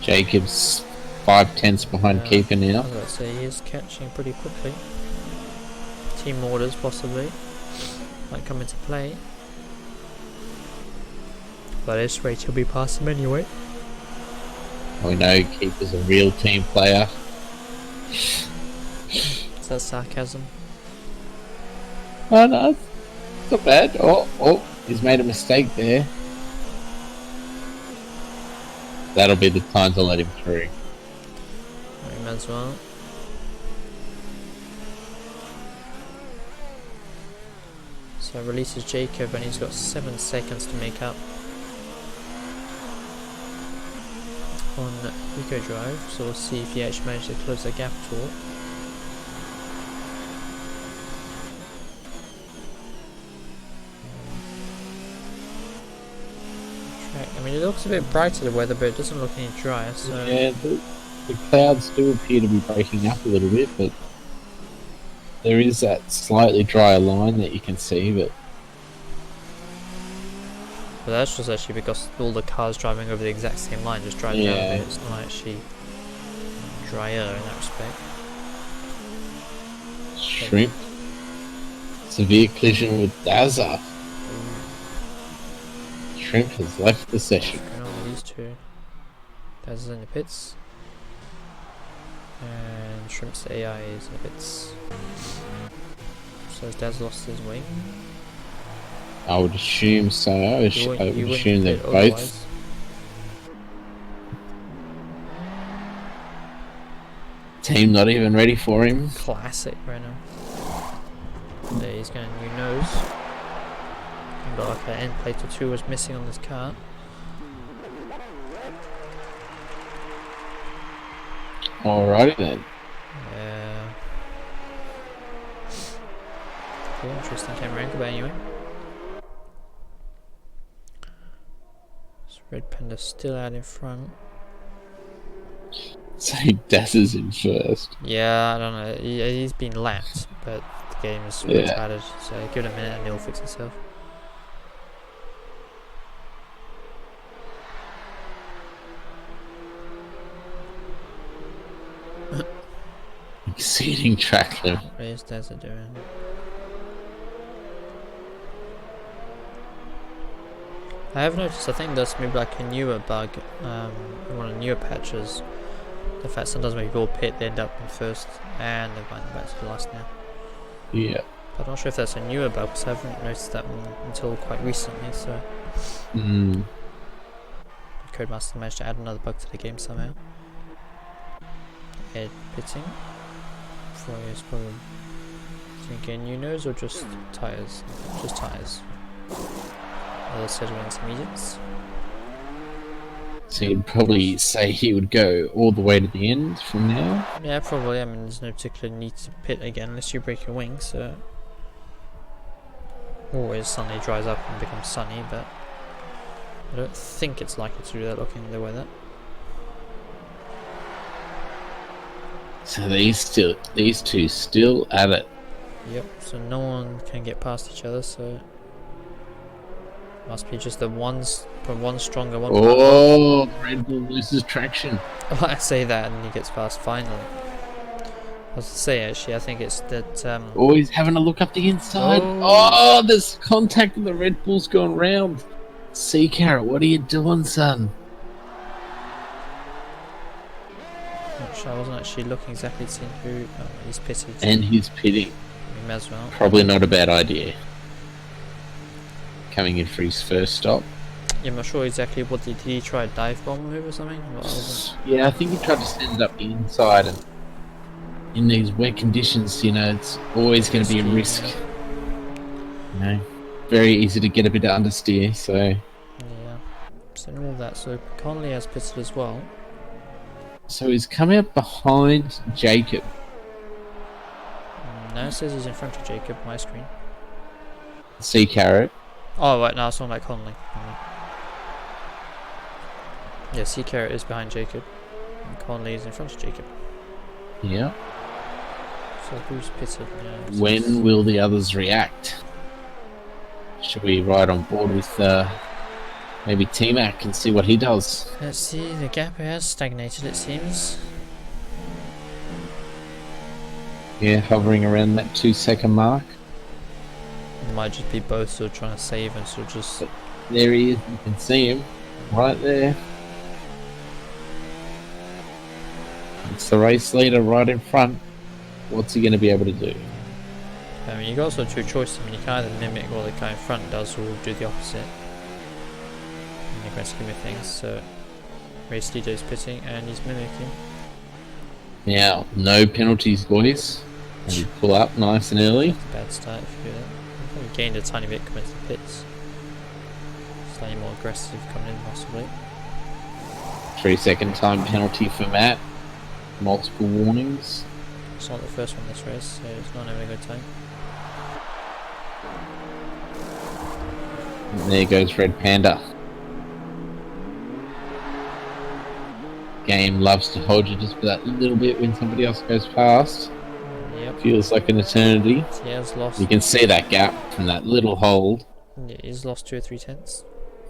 Jacobs 5/10 behind keeper now. I was about to say, he is catching pretty quickly. Team orders possibly might come into play. But at this rate he'll be past him anyway. We know keeper's a real team player. Is that sarcasm? Oh no, it's not bad. Oh, he's made a mistake there. That'll be the time to let him through. We might as well. So releases Jacob and he's got 7 seconds to make up on Eco Drive, so we'll see if he actually manages to close the gap at all. I mean, it looks a bit brighter, the weather, but it doesn't look any drier, so... Yeah, the clouds do appear to be breaking up a little bit, but there is that slightly drier line that you can see, but that's just actually because all the cars driving over the exact same line just driving over it. It's not actually drier in that respect. Shrimp. Severe collision with Dazza. Shrimp has left the session. What's going on with these two? Dazza's in the pits. And Shrimp's AI is in the pits. So has Daz lost his wing? I would assume so. I would assume they're both. Otherwise. Team not even ready for him. Classic right now. There he's going new nose. And got like an end plate or two was missing on this car. Alrighty then. Yeah. Cool, interesting camera angle, but anyway. Red Panda still out in front. So Das is in first. Yeah, I don't know. He's been lapped, but the game is retarded. So give it a minute and it'll fix itself. Exceeding track limit. Where's Desert doing? I have noticed, I think that's maybe like a newer bug, in one of the newer patches. The fact sometimes when people pit, they end up in first, and they're going back to the last now. Yeah. But I'm not sure if that's a newer bug, because I haven't noticed that one until quite recently, so... Codemaster managed to add another bug to the game somehow. Head pitting. Is probably thinking new nose or just tyres? Just tyres. Other set of intermediates. So you'd probably say he would go all the way to the end from now? Yeah, probably. I mean, there's no particular need to pit again unless you break your wing, so... Always suddenly dries up and becomes sunny, but... I don't think it's likely to do that looking at the weather. So these two still at it. Yep, so no one can get past each other, so... Must be just the one stronger, one... Oh, Red Bull loses traction. Oh, I say that and he gets past finally. I was to say actually, I think it's that... Oh, he's having a look up the inside. Oh. Oh, there's contact and the Red Bull's going round. Sea Carrot, what are you doing, son? Not sure, I wasn't actually looking exactly to see who... Oh, he's pitted. And he's pitting. He may as well. Probably not a bad idea. Coming in for his first stop. Yeah, I'm not sure exactly what did he try a dive bomb move or something? Yeah, I think he tried to send it up the inside, and in these wet conditions, you know, it's always going to be a risk. You know, very easy to get a bit of understeer, so... Yeah, so all that. So Conley has pitted as well. So he's coming up behind Jacob. No, it says he's in front of Jacob, my screen. Sea Carrot. Oh, right, now it's not like Conley. Yeah, Sea Carrot is behind Jacob. And Conley is in front of Jacob. Yeah. So who's pitted now? When will the others react? Should we ride on board with maybe T-Mac and see what he does? Let's see, the gap has stagnated it seems. Yeah, hovering around that 2-second mark. It might just be both sort of trying to save and sort of just... There he is, you can see him right there. It's the race leader right in front. What's he going to be able to do? I mean, you got sort of two choices. I mean, you can either mimic what the guy in front does or do the opposite. In the grand scheme of things, so... Race leader is pitting and he's mimicking. Now, no penalties, boys. And you pull up nice and early. Bad start if you do that. Probably gained a tiny bit coming to the pits. Slightly more aggressive coming in possibly. 3-second time penalty for Matt. Multiple warnings. It's not the first one this race, so it's not having a good time. And there goes Red Panda. Game loves to hold you just for that little bit when somebody else goes past. Yep. Feels like an eternity. He has lost. You can see that gap from that little hold. Yeah, he's lost 2 or 3 tenths.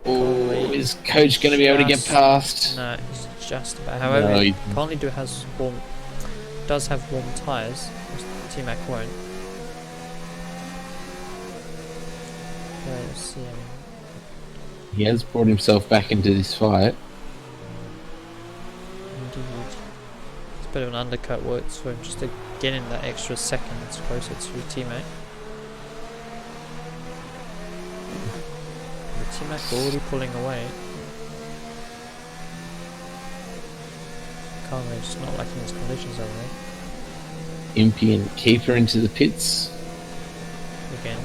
Oh, is Coach going to be able to get past? No, he's just about. However, No, Conley does have warm tyres. T-Mac won't. Let's see. He has brought himself back into this fight. Indeed. It's a bit of an undercut works for him just to get in that extra second closer to his teammate. The T-Mac already pulling away. Conley just not liking his conditions over there. Impy and Keeper into the pits. Again.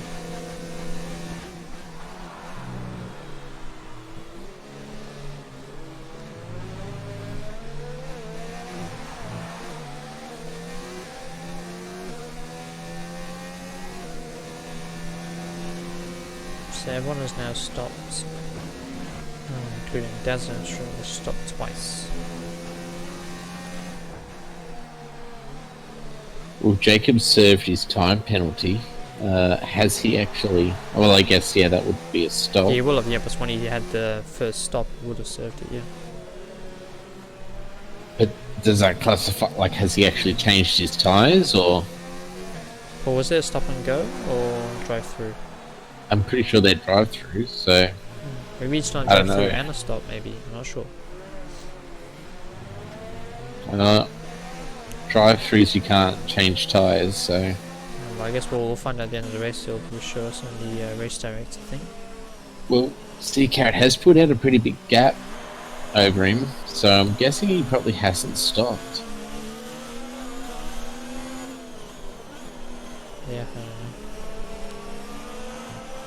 So everyone has now stopped. including Desert, which stopped twice. Well, Jacob served his time penalty. Has he actually? Well, I guess yeah, that would be a stop. He will have, yeah, but when he had the first stop, he would have served it, yeah. But does that classify? Like, has he actually changed his tyres, or? Or was there a stop and go or drive through? I'm pretty sure they're drive-through, so. Maybe it's not I don't drive through know. and a stop, maybe. I'm not sure. Drive-throughs you can't change tyres, so. Well, I guess we'll find out at the end of the race. He'll show us on the race director thing. Well, Sea Carrot has put out a pretty big gap over him, so I'm guessing he probably hasn't stopped. Yeah, I don't know.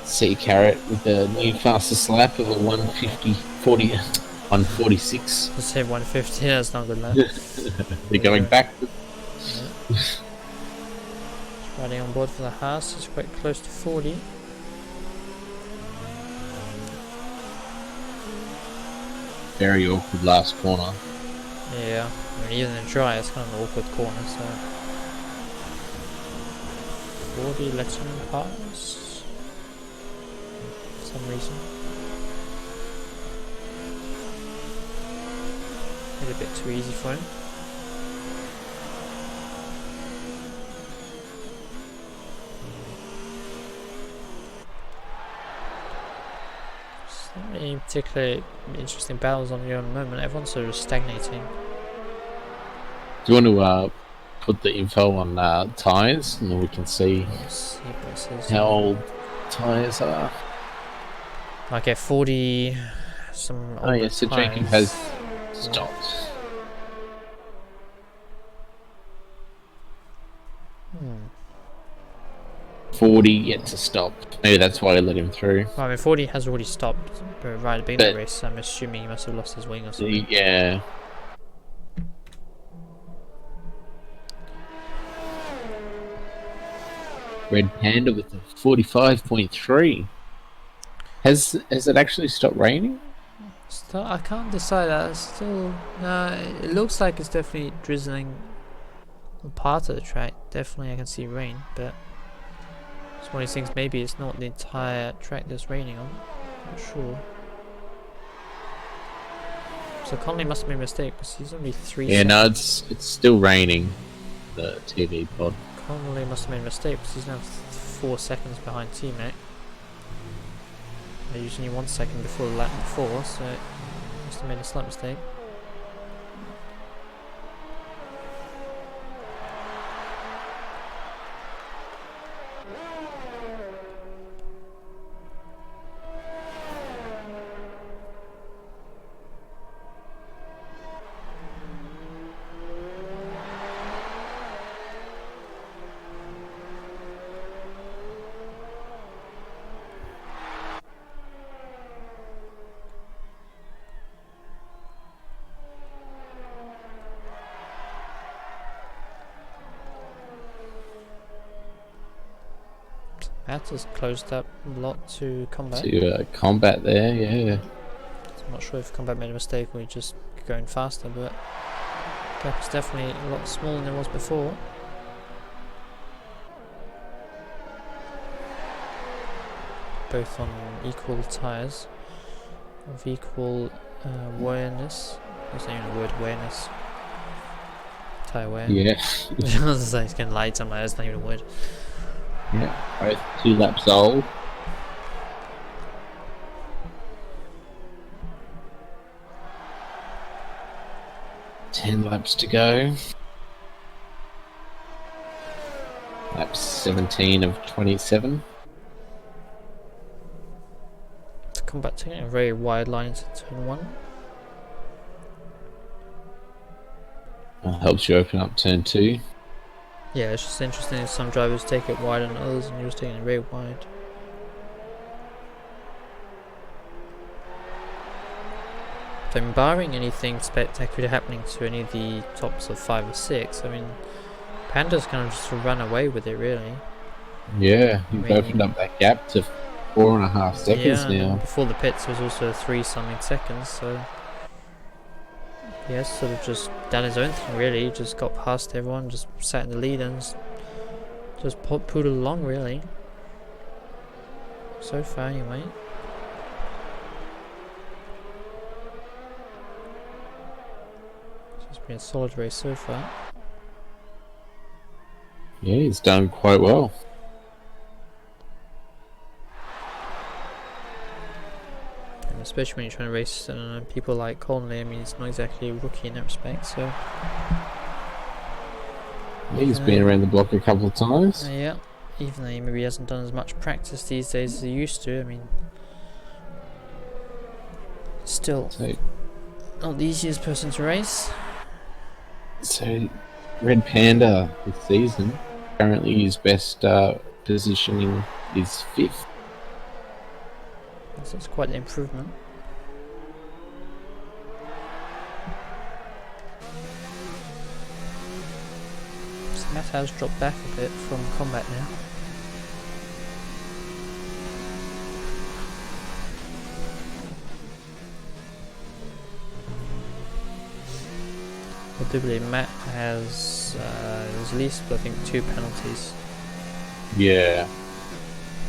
Sea Carrot with a new fastest lap of a 146. Let's say 150, that's not good lap. They're going back. Yeah. Riding on board for the Haas, it's quite close to 40. Very awkward last corner. Yeah, I mean, even in dry, it's kind of an awkward corner, so. 40, lets him pass. For some reason. Made it a bit too easy for him. Not really particularly interesting battles on the moment. Everyone's sort of stagnating. Do you want to put the info on tyres, and then we can see how old tyres are? Okay, 40. Some. Oh yeah, so Jacob has stopped. 40 yet to stop. Maybe that's why I let him through. Well, I mean, 40 has already stopped right at the beginning of the race, so I'm assuming he must have lost his wing or something. Yeah. Red Panda with a 45.3. Has it actually stopped raining? Still, I can't decide that. Still, it looks like it's definitely drizzling on parts of the track. Definitely, I can see rain, but it's one of these things. Maybe it's not the entire track that's raining on. Not sure. So Conley must have made a mistake because he's only 3 Yeah, seconds. no, it's still raining. The TV pod. Conley must have made a mistake because he's now 4 seconds behind teammate. They're usually 1 second before the lap before, so he must have made a slight mistake. Matt has closed up a lot to combat. To combat there, yeah. I'm not sure if combat made a mistake or he just going faster, but gap is definitely a lot smaller than it was before. Both on equal tyres of equal awareness. There's not even a word, awareness. Tyre wear. Yeah. I was saying it's getting light on my eyes, not even a word. Yeah, both 2 laps old. Ten laps to go. Lap 17 of 27. To combat taking a very wide line into turn 1. Helps you open up turn 2. Yeah, it's just interesting if some drivers take it wide and others, and you're just taking it very wide. So, barring anything spectacular happening to any of the tops of 5 or 6, I mean, Panda's kind of just run away with it, really. Yeah, you've I mean, opened up that gap to 4.5 seconds Yeah, and now. before the pits was also 3-something seconds, so yeah, sort of just done his own thing really. He just got past everyone, just sat in the lead and just poodled along really. So far anyway. It's been a solid race so far. Yeah, he's done quite well. And especially when you're trying to race people like Conley, I mean, he's not exactly a rookie in that respect, so. He's been around the block a couple of times. Yeah, even though he maybe hasn't done as much practice these days as he used to, I mean, still not the easiest person to race. So, Red Panda this season, currently his best positioning is 5th. So that's quite an improvement. So Matt has dropped back a bit from combat now. I do believe Matt has at least, I think, 2 penalties. Yeah.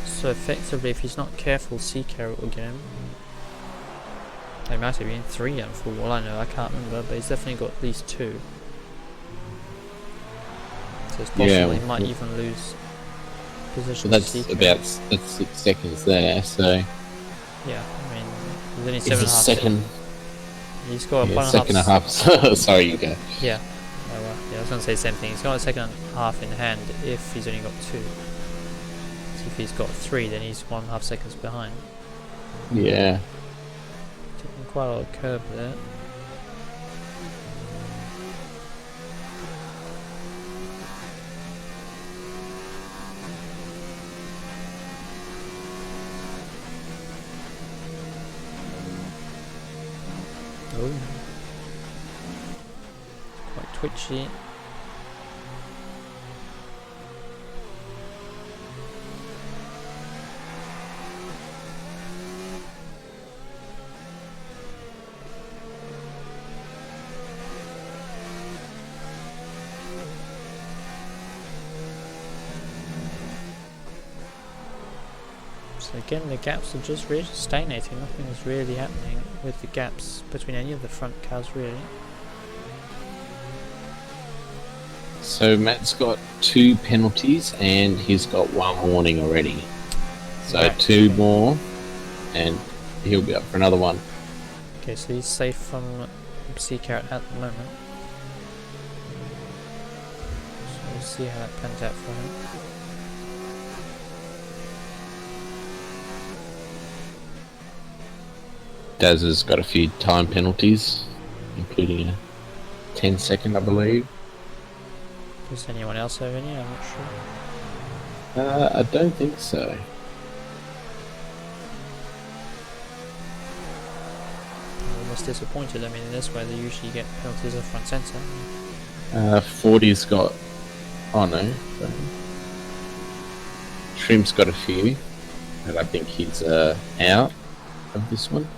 So effectively, if he's not careful, Seacarrot will get him. It might have been 3 for all I know, I can't remember, but he's definitely got at least 2. So it's possible he might even lose position. So that's 6 seconds there, so... Yeah, I mean, there's only 7.5 second. He's got a 1.5. Sorry, you go. Yeah. Oh, well, yeah, I was going to say the same thing. He's got a second and a half in hand if he's only got 2. So if he's got 3, then he's 1.5 seconds behind. Yeah. Taking quite a lot of curve there. Oh. Quite twitchy. So again, the gaps are just really stagnating. Nothing is really happening with the gaps between any of the front cars, really. So Matt's got 2 penalties and he's got 1 warning already. So right. 2 more and he'll be up for another one. Okay, so he's safe from Seacarrot at the moment. So we'll see how that pans out for him. Daz has got a few time penalties, including a 10-second, I believe. Does anyone else have any? I'm not sure. I don't think so. I'm almost disappointed. I mean, in this way, they usually get penalties left, front, centre. 40's got... Oh no. Sorry. Shrimp's got a few, but I think he's out of this one.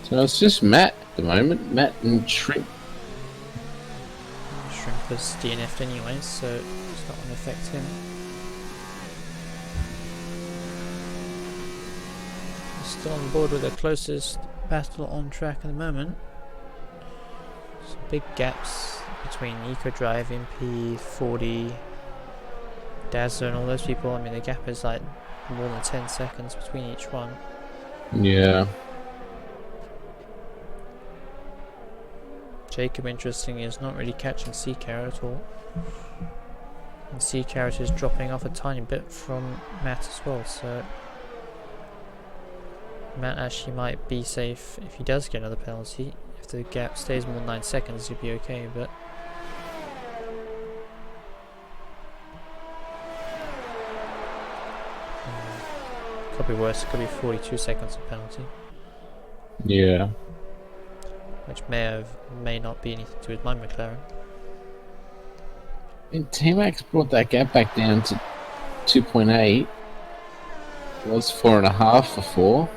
So it's just Matt at the moment. Matt and Shrimp. Shrimp was DNF'd anyway, so it's not going to affect him. He's still on board with the closest battle on track at the moment. Some big gaps between Eco Drive, MP, 40, Dazza and all those people. I mean, the gap is like more than 10 seconds between each one. Yeah. Jacob, interestingly, is not really catching Seacarrot at all. And Seacarrot is dropping off a tiny bit from Matt as well, so Matt actually might be safe if he does get another penalty. If the gap stays more than 9 seconds, he'll be okay, but could be worse. It could be 42 seconds of penalty. Yeah. Which may not be anything to do with my McLaren. And T-Max brought that gap back down to 2.8. It was 4.5 for 4.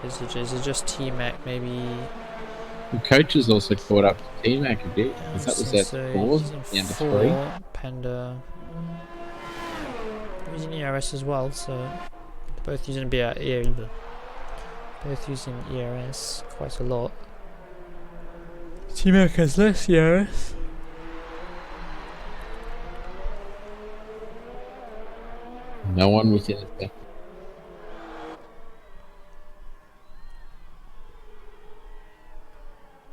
Is it just T-Mac maybe? The coach has also caught up to T-Mac a bit, because that was at So 4, he's in down to 3. 4, Panda. He's in ERS as well, so they're both using both using ERS quite a lot. T-Mac has less ERS. No one within a second.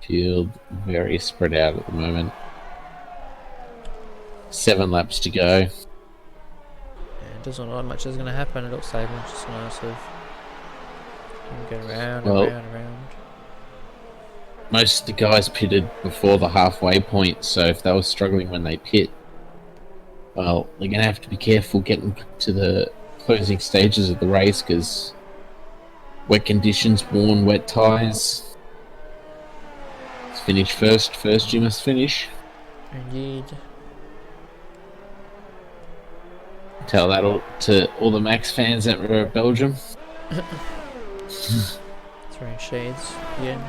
Field very spread out at the moment. 7 laps to go. Yeah, it doesn't look like much is going to happen. It looks like we're just going to sort of go around and round and round. Most of the guys pitted before the halfway point, so if they were struggling when they pit, well, they're going to have to be careful getting to the closing stages of the race, because wet conditions, worn wet tyres. Finish first. First you must finish. Indeed. Tell that to all the Max fans that were at Belgium. Throwing shades again.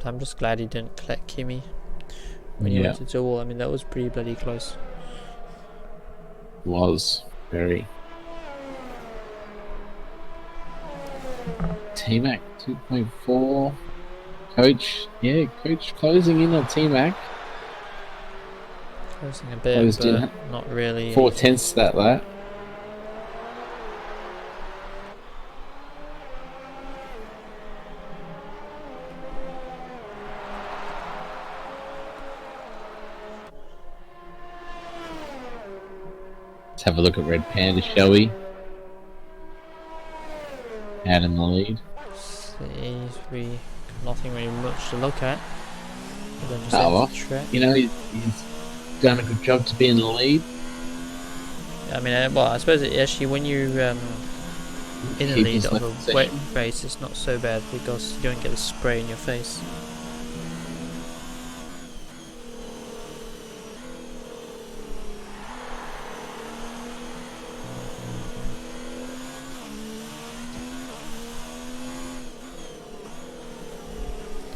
I'm just glad he didn't collect Kimi when he went to duel. I mean, that was pretty bloody close. Was very. T-Mac 2.4. Coach, Coach closing in on T-Mac. Closing a bit, but not really. 4/10 that lap. Let's have a look at Red Panda, shall we? Out in the lead. Nothing really much to look at. You know, he's done a good job to be in the lead. I mean, well, I suppose actually when you in the lead of a wet race, it's not so bad because you don't get the spray in your face.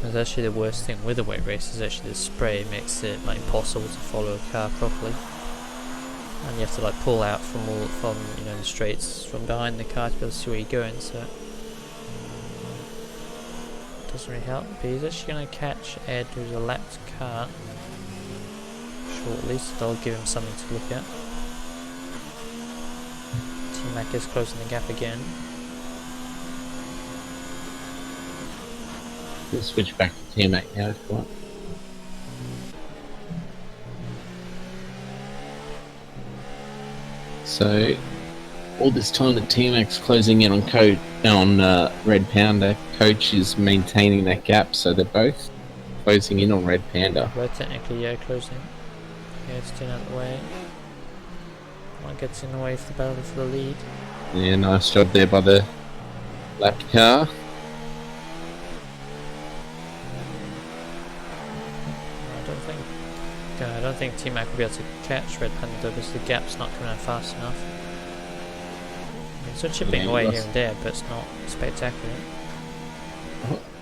That's actually the worst thing with a wet race is actually the spray. It makes it like impossible to follow a car properly, and you have to like pull out from the straights from behind the car to be able to see where you're going. So it doesn't really help. But he's actually going to catch Ed, who's a lapped car, shortly, so they'll give him something to look at. T-Mac is closing the gap again. We'll switch back to T-Mac now if you want. So, all this time that T-Mac's closing in on Red Panda, Coach is maintaining that gap, so they're both closing in on Red Panda. Both technically, closing. Yeah, it's turn out of the way. One gets in the way for the battle for the lead. Yeah, nice job there by the lapped car. I don't think T-Mac will be able to catch Red Panda because the gap's not coming out fast enough. I mean, it's chipping away here and there, but it's not spectacular.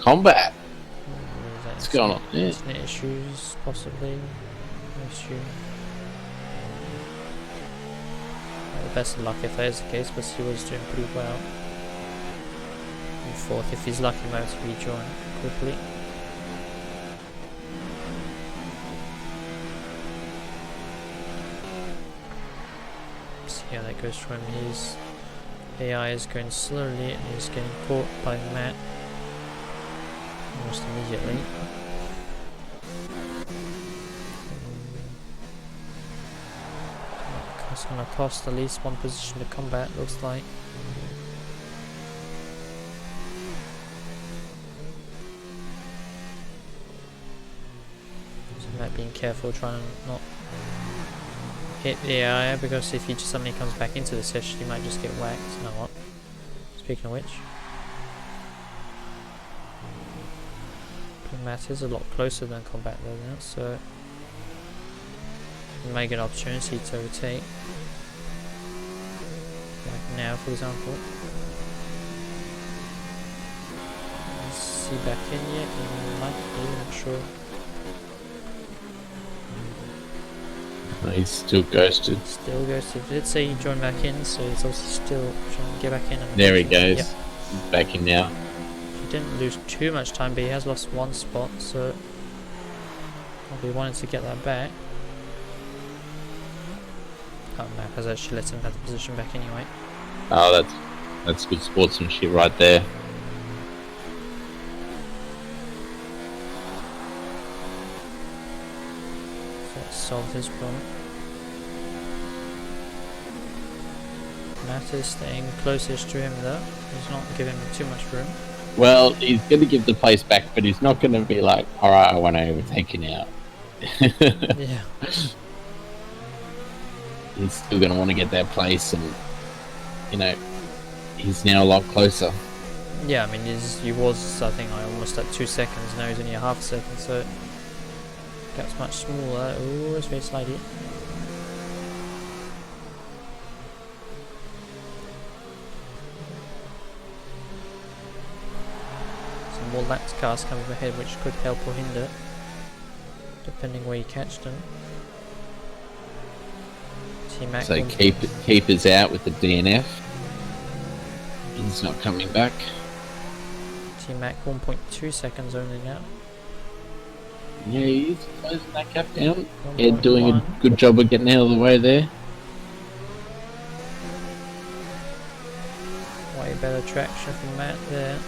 Combat! What's going on there? Internet issues, possibly. Issue. Well, best of luck if that is the case, but he was doing pretty well. In fourth, if he's lucky, he might to rejoin quickly. Yeah, that goes from his AI is going slowly and he's getting caught by Matt almost immediately. It's going to cost at least one position to combat, looks like. So Matt being careful, trying to not hit the AI, because if he just suddenly comes back into the session, he might just get whacked. You know what? Speaking of which, Matt is a lot closer than combat though now, so may get an opportunity to rotate. Like now, for example. Is he back in yet? He might be, I'm not sure. No, he's still ghosted. Still ghosted. Did say he joined back in, so he's obviously still trying to get back in. There he goes. Yep. He's back in now. He didn't lose too much time, but he has lost one spot, so probably wanted to get that back. Oh, Matt has actually let him have the position back anyway. Oh, that's good sportsmanship right there. So that solved his problem. Matt is staying closest to him though. He's not giving him too much room. Well, he's going to give the place back, but he's not going to be like, alright, I want to overtake you now. Yeah. He's still going to want to get that place, and, you know, he's now a lot closer. Yeah, I mean, he was, I think, almost at 2 seconds. Now he's only a half a second, so gap's much smaller. Ooh, it's very slidey. Some more lapped cars coming ahead, which could help or hinder, depending where you catch them. T-Mac So keeper's out with the DNF. He's not coming back. T-Mac 1.2 seconds only now. Yeah, he's closing that gap down. Ed doing 1.1. a good job of getting out of the way there. Way better traction from Matt there.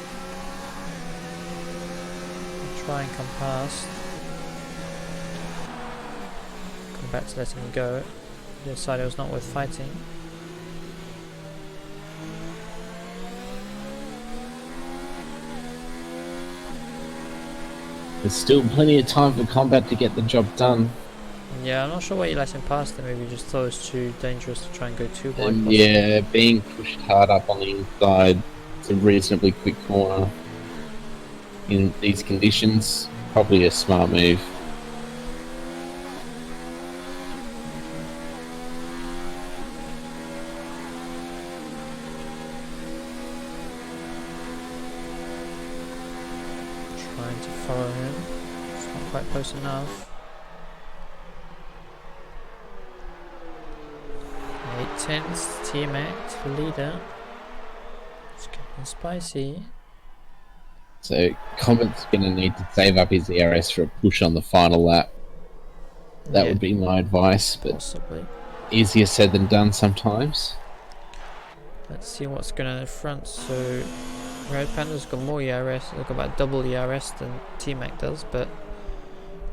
Try and come past. Come back to let him go. He decided it was not worth fighting. There's still plenty of time for combat to get the job done. Yeah, I'm not sure why you let him pass there. Maybe just thought it was too dangerous to try and go too wide. Yeah, being pushed hard up on the inside, it's a reasonably quick corner. In these conditions, probably a smart move. Trying to follow him. It's not quite close enough. 8 tenths, T-Mac to leader. It's getting spicy. So Comet's going to need to save up his ERS for a push on the final lap. That would be my advice, but possibly. Easier said than done sometimes. Let's see what's going on in front. So Red Panda's got more ERS, they've got about double ERS than T-Mac does, but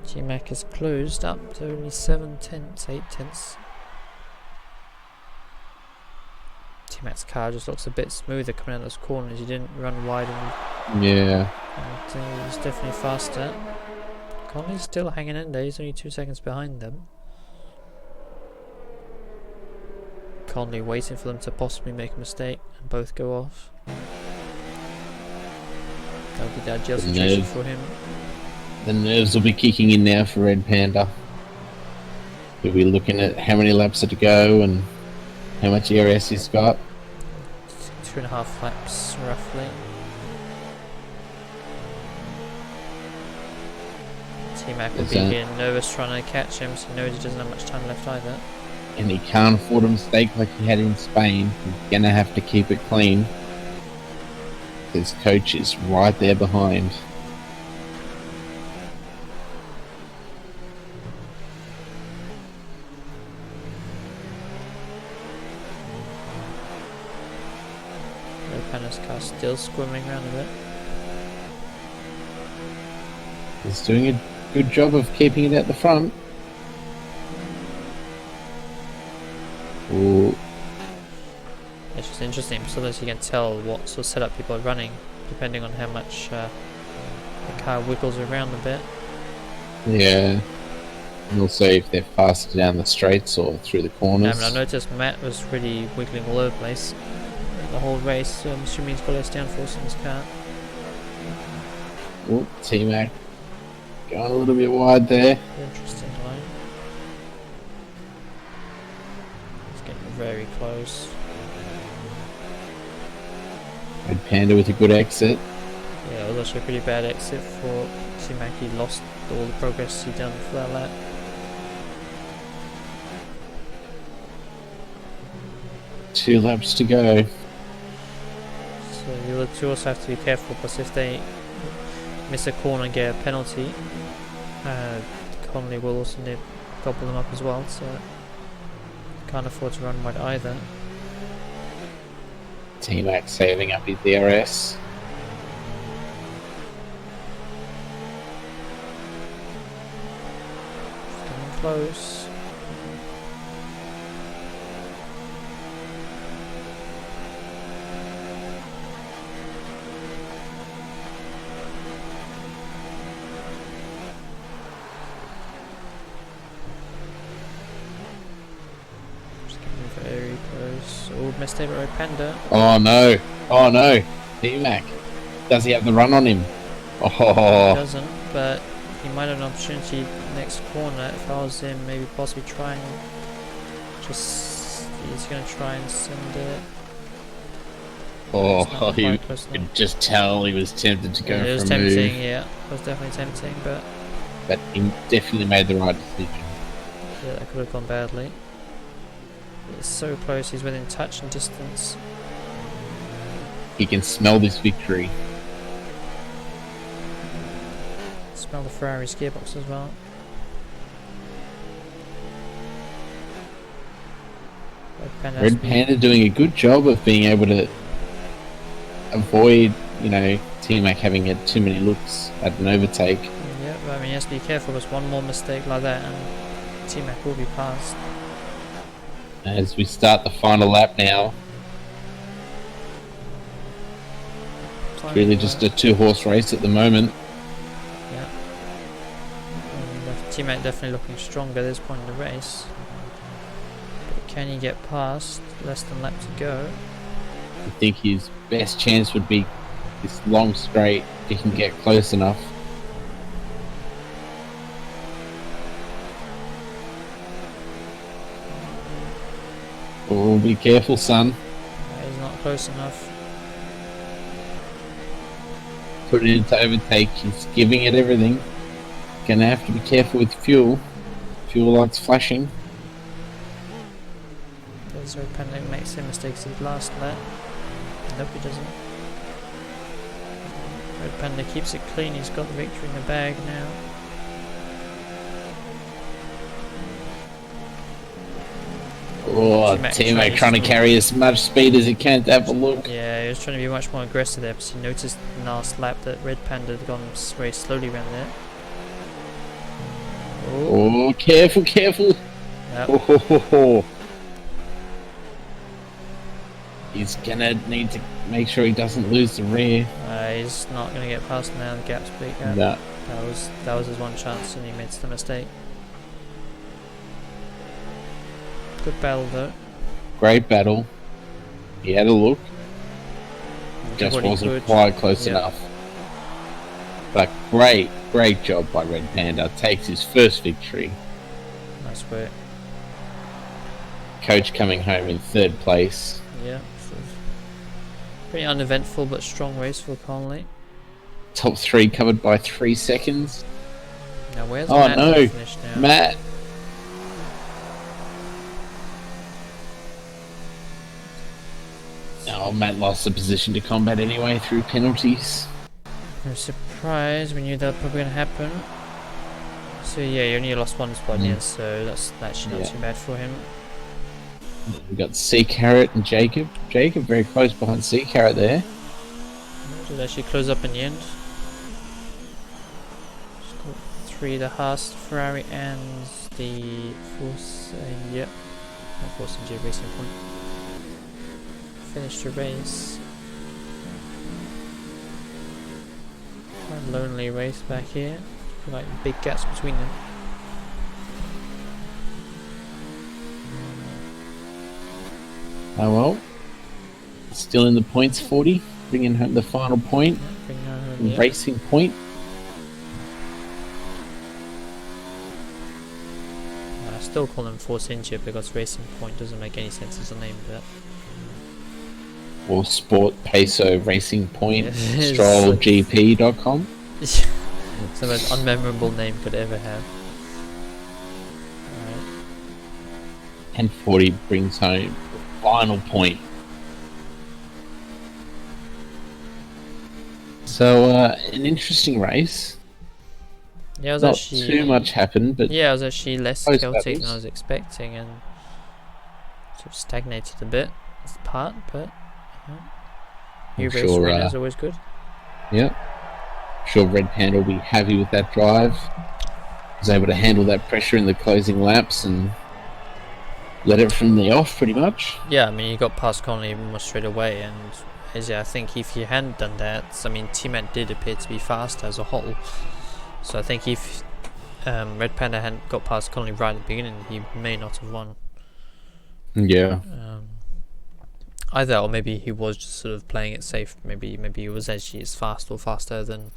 T-Mac is closed up to only 7 tenths, 8 tenths. T-Mac's car just looks a bit smoother coming out of those corners. He didn't run wide and he's definitely faster. Conley's still hanging in there, he's only 2 seconds behind them. Conley waiting for them to possibly make a mistake and both go off. That'll be the ideal situation for him. The nerves will be kicking in now for Red Panda. He'll be looking at how many laps are to go and how much ERS he's got. 2.5 laps roughly. T-Mac will be getting nervous trying to catch him, so he knows he doesn't have much time left either. And he can't afford a mistake like he had in Spain. He's gonna have to keep it clean. His coach is right there behind. Panda's car still squirming around a bit. He's doing a good job of keeping it at the front. Ooh. It's just interesting, sometimes you can tell what sort of setup people are running depending on how much the car wiggles around a bit. Yeah. And also if they're faster down the straights or through the corners. I noticed Matt was really wiggling all over the place the whole race, so I'm assuming he's got less downforce in his car. Oh, T-Mac going a little bit wide there. Interesting line. very close. Red Panda with a good exit. Yeah, it was actually a pretty bad exit for T-Mac. He lost all the progress he done for that lap. Two laps to go. So you also have to be careful, because if they miss a corner and get a penalty, Conley will also gobble them up as well, so can't afford to run wide either. T-Mac saving up his DRS. Getting close. Very close. Oh, mistake by Red Panda. Oh no! Oh no! T-Mac. Does he have the run on him? He Oh, doesn't, but he might have an opportunity next corner. If I was him, maybe possibly try and just... He's going to try and send it. you could just tell he was tempted to go Yeah, it was for a tempting, move. yeah. It was definitely tempting, but But he definitely made the right decision. yeah, that could have gone badly. It's so close, he's within touch and distance. He can smell this victory. Smell the Ferrari's gearbox as well. Red Panda doing a good job of being able to avoid, T-Mac having had too many looks at an overtake. Yeah, but I mean, he has to be careful, because one more mistake like that and T-Mac will be passed. As we start the final lap now, it's really just a two-horse race at the moment. Yeah. And T-Mac definitely looking stronger at this point in the race. But can he get past? Less than a lap to go. I think his best chance would be this long straight if he can get close enough. Oh, be careful, son. He's not close enough. Put it into overtake. He's giving it everything. Gonna have to be careful with fuel. Fuel lights flashing. There's Red Panda makes the mistakes his last lap. Nope, he doesn't. Red Panda keeps it clean. He's got the victory in the bag now. Oh, T-Mac trying to carry as much speed as he can to have a look. Yeah, he was trying to be much more aggressive there, because he noticed in the last lap that Red Panda had gone very slowly around there. Oh, careful, careful. Yep. Oh. He's gonna need to make sure he doesn't lose the rear. He's not going to get past now, the gap's big. No. That was his one chance, and he made the mistake. Good battle though. Great battle. He had a look. Did Just wasn't quite close enough. But great job by Red Panda. Takes his first victory. Nice work. Coach coming home in third place. Yeah. Pretty uneventful but strong race for Conley. Top three covered by 3 seconds. Now where's Oh Matt no, finish now? Matt. Oh, Matt lost the position to combat anyway through penalties. No surprise, we knew that was probably going to happen. So yeah, he only lost one spot in the end, so that's actually not too bad for him. We've got C Carrot and Jacob. Jacob very close behind C Carrot there. Did actually close up in the end. Just got 3, the Haas, Ferrari, and the Force. Yep, Force and G Racing Point. Finished the race. Quite a lonely race back here. Like big gaps between them. Oh well. Still in the points 40. Bringing home the final point. Racing point. still call him Force India because Racing Point doesn't make any sense as a name, but Or Sport Peso Racing Point, it's StrollGP.com. it's the most unmemorable name could ever have. Alright. 1040 brings home the final point. So, an interesting race. Yeah, it was Not actually too much happened, but yeah, it was actually less close chaotic than I battles. was expecting, and sort of stagnated a bit this part, but new I'm race sure, win is always good. yeah. I'm sure Red Panda will be happy with that drive. Was able to handle that pressure in the closing laps and let it from the off pretty much. Yeah, I mean, you got past Conley almost straight away, and I think if you hadn't done that, I mean, T-Mac did appear to be fast as a whole. So I think if Red Panda hadn't got past Conley right at the beginning, he may not have won. Yeah. Either, or maybe he was just sort of playing it safe. Maybe he was actually as fast or faster than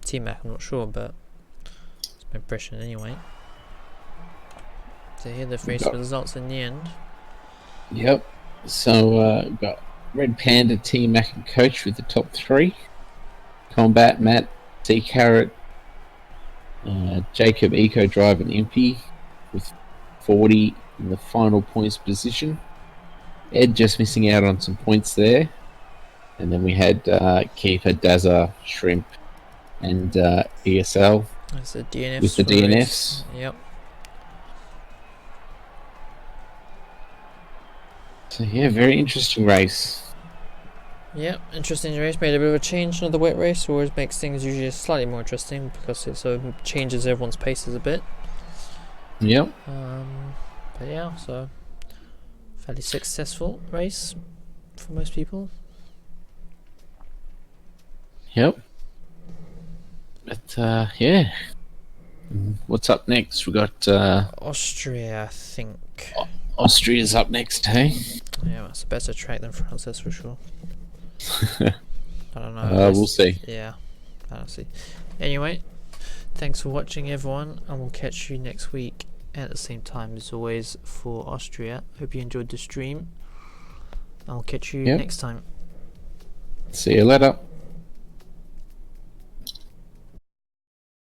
T-Mac. I'm not sure, but it's my impression anyway. So here the race results in the end. Yep. So we've got Red Panda, T-Mac and Coach with the top three. Combat, Matt, T-Carrot, Jacob, Eco Drive and Impy with 40 in the final points position. Ed just missing out on some points there. And then we had Keeper, Dazza, Shrimp and ESL That's the DNFs. with the DNFs. Yep. So yeah, very interesting race. Yep, interesting race. Made a bit of a change. Another wet race always makes things usually slightly more interesting because it sort of changes everyone's paces a bit. Yep. But yeah, so fairly successful race for most people. Yep. But yeah. What's up next? We got Austria, I think. Austria's up next, hey? Yeah, it's a better track than France, that's for sure. I don't know. We'll see. Yeah, I'll see. Anyway, thanks for watching, everyone, and we'll catch you next week at the same time as always for Austria. Hope you enjoyed the stream, and we'll catch you next time. See you later.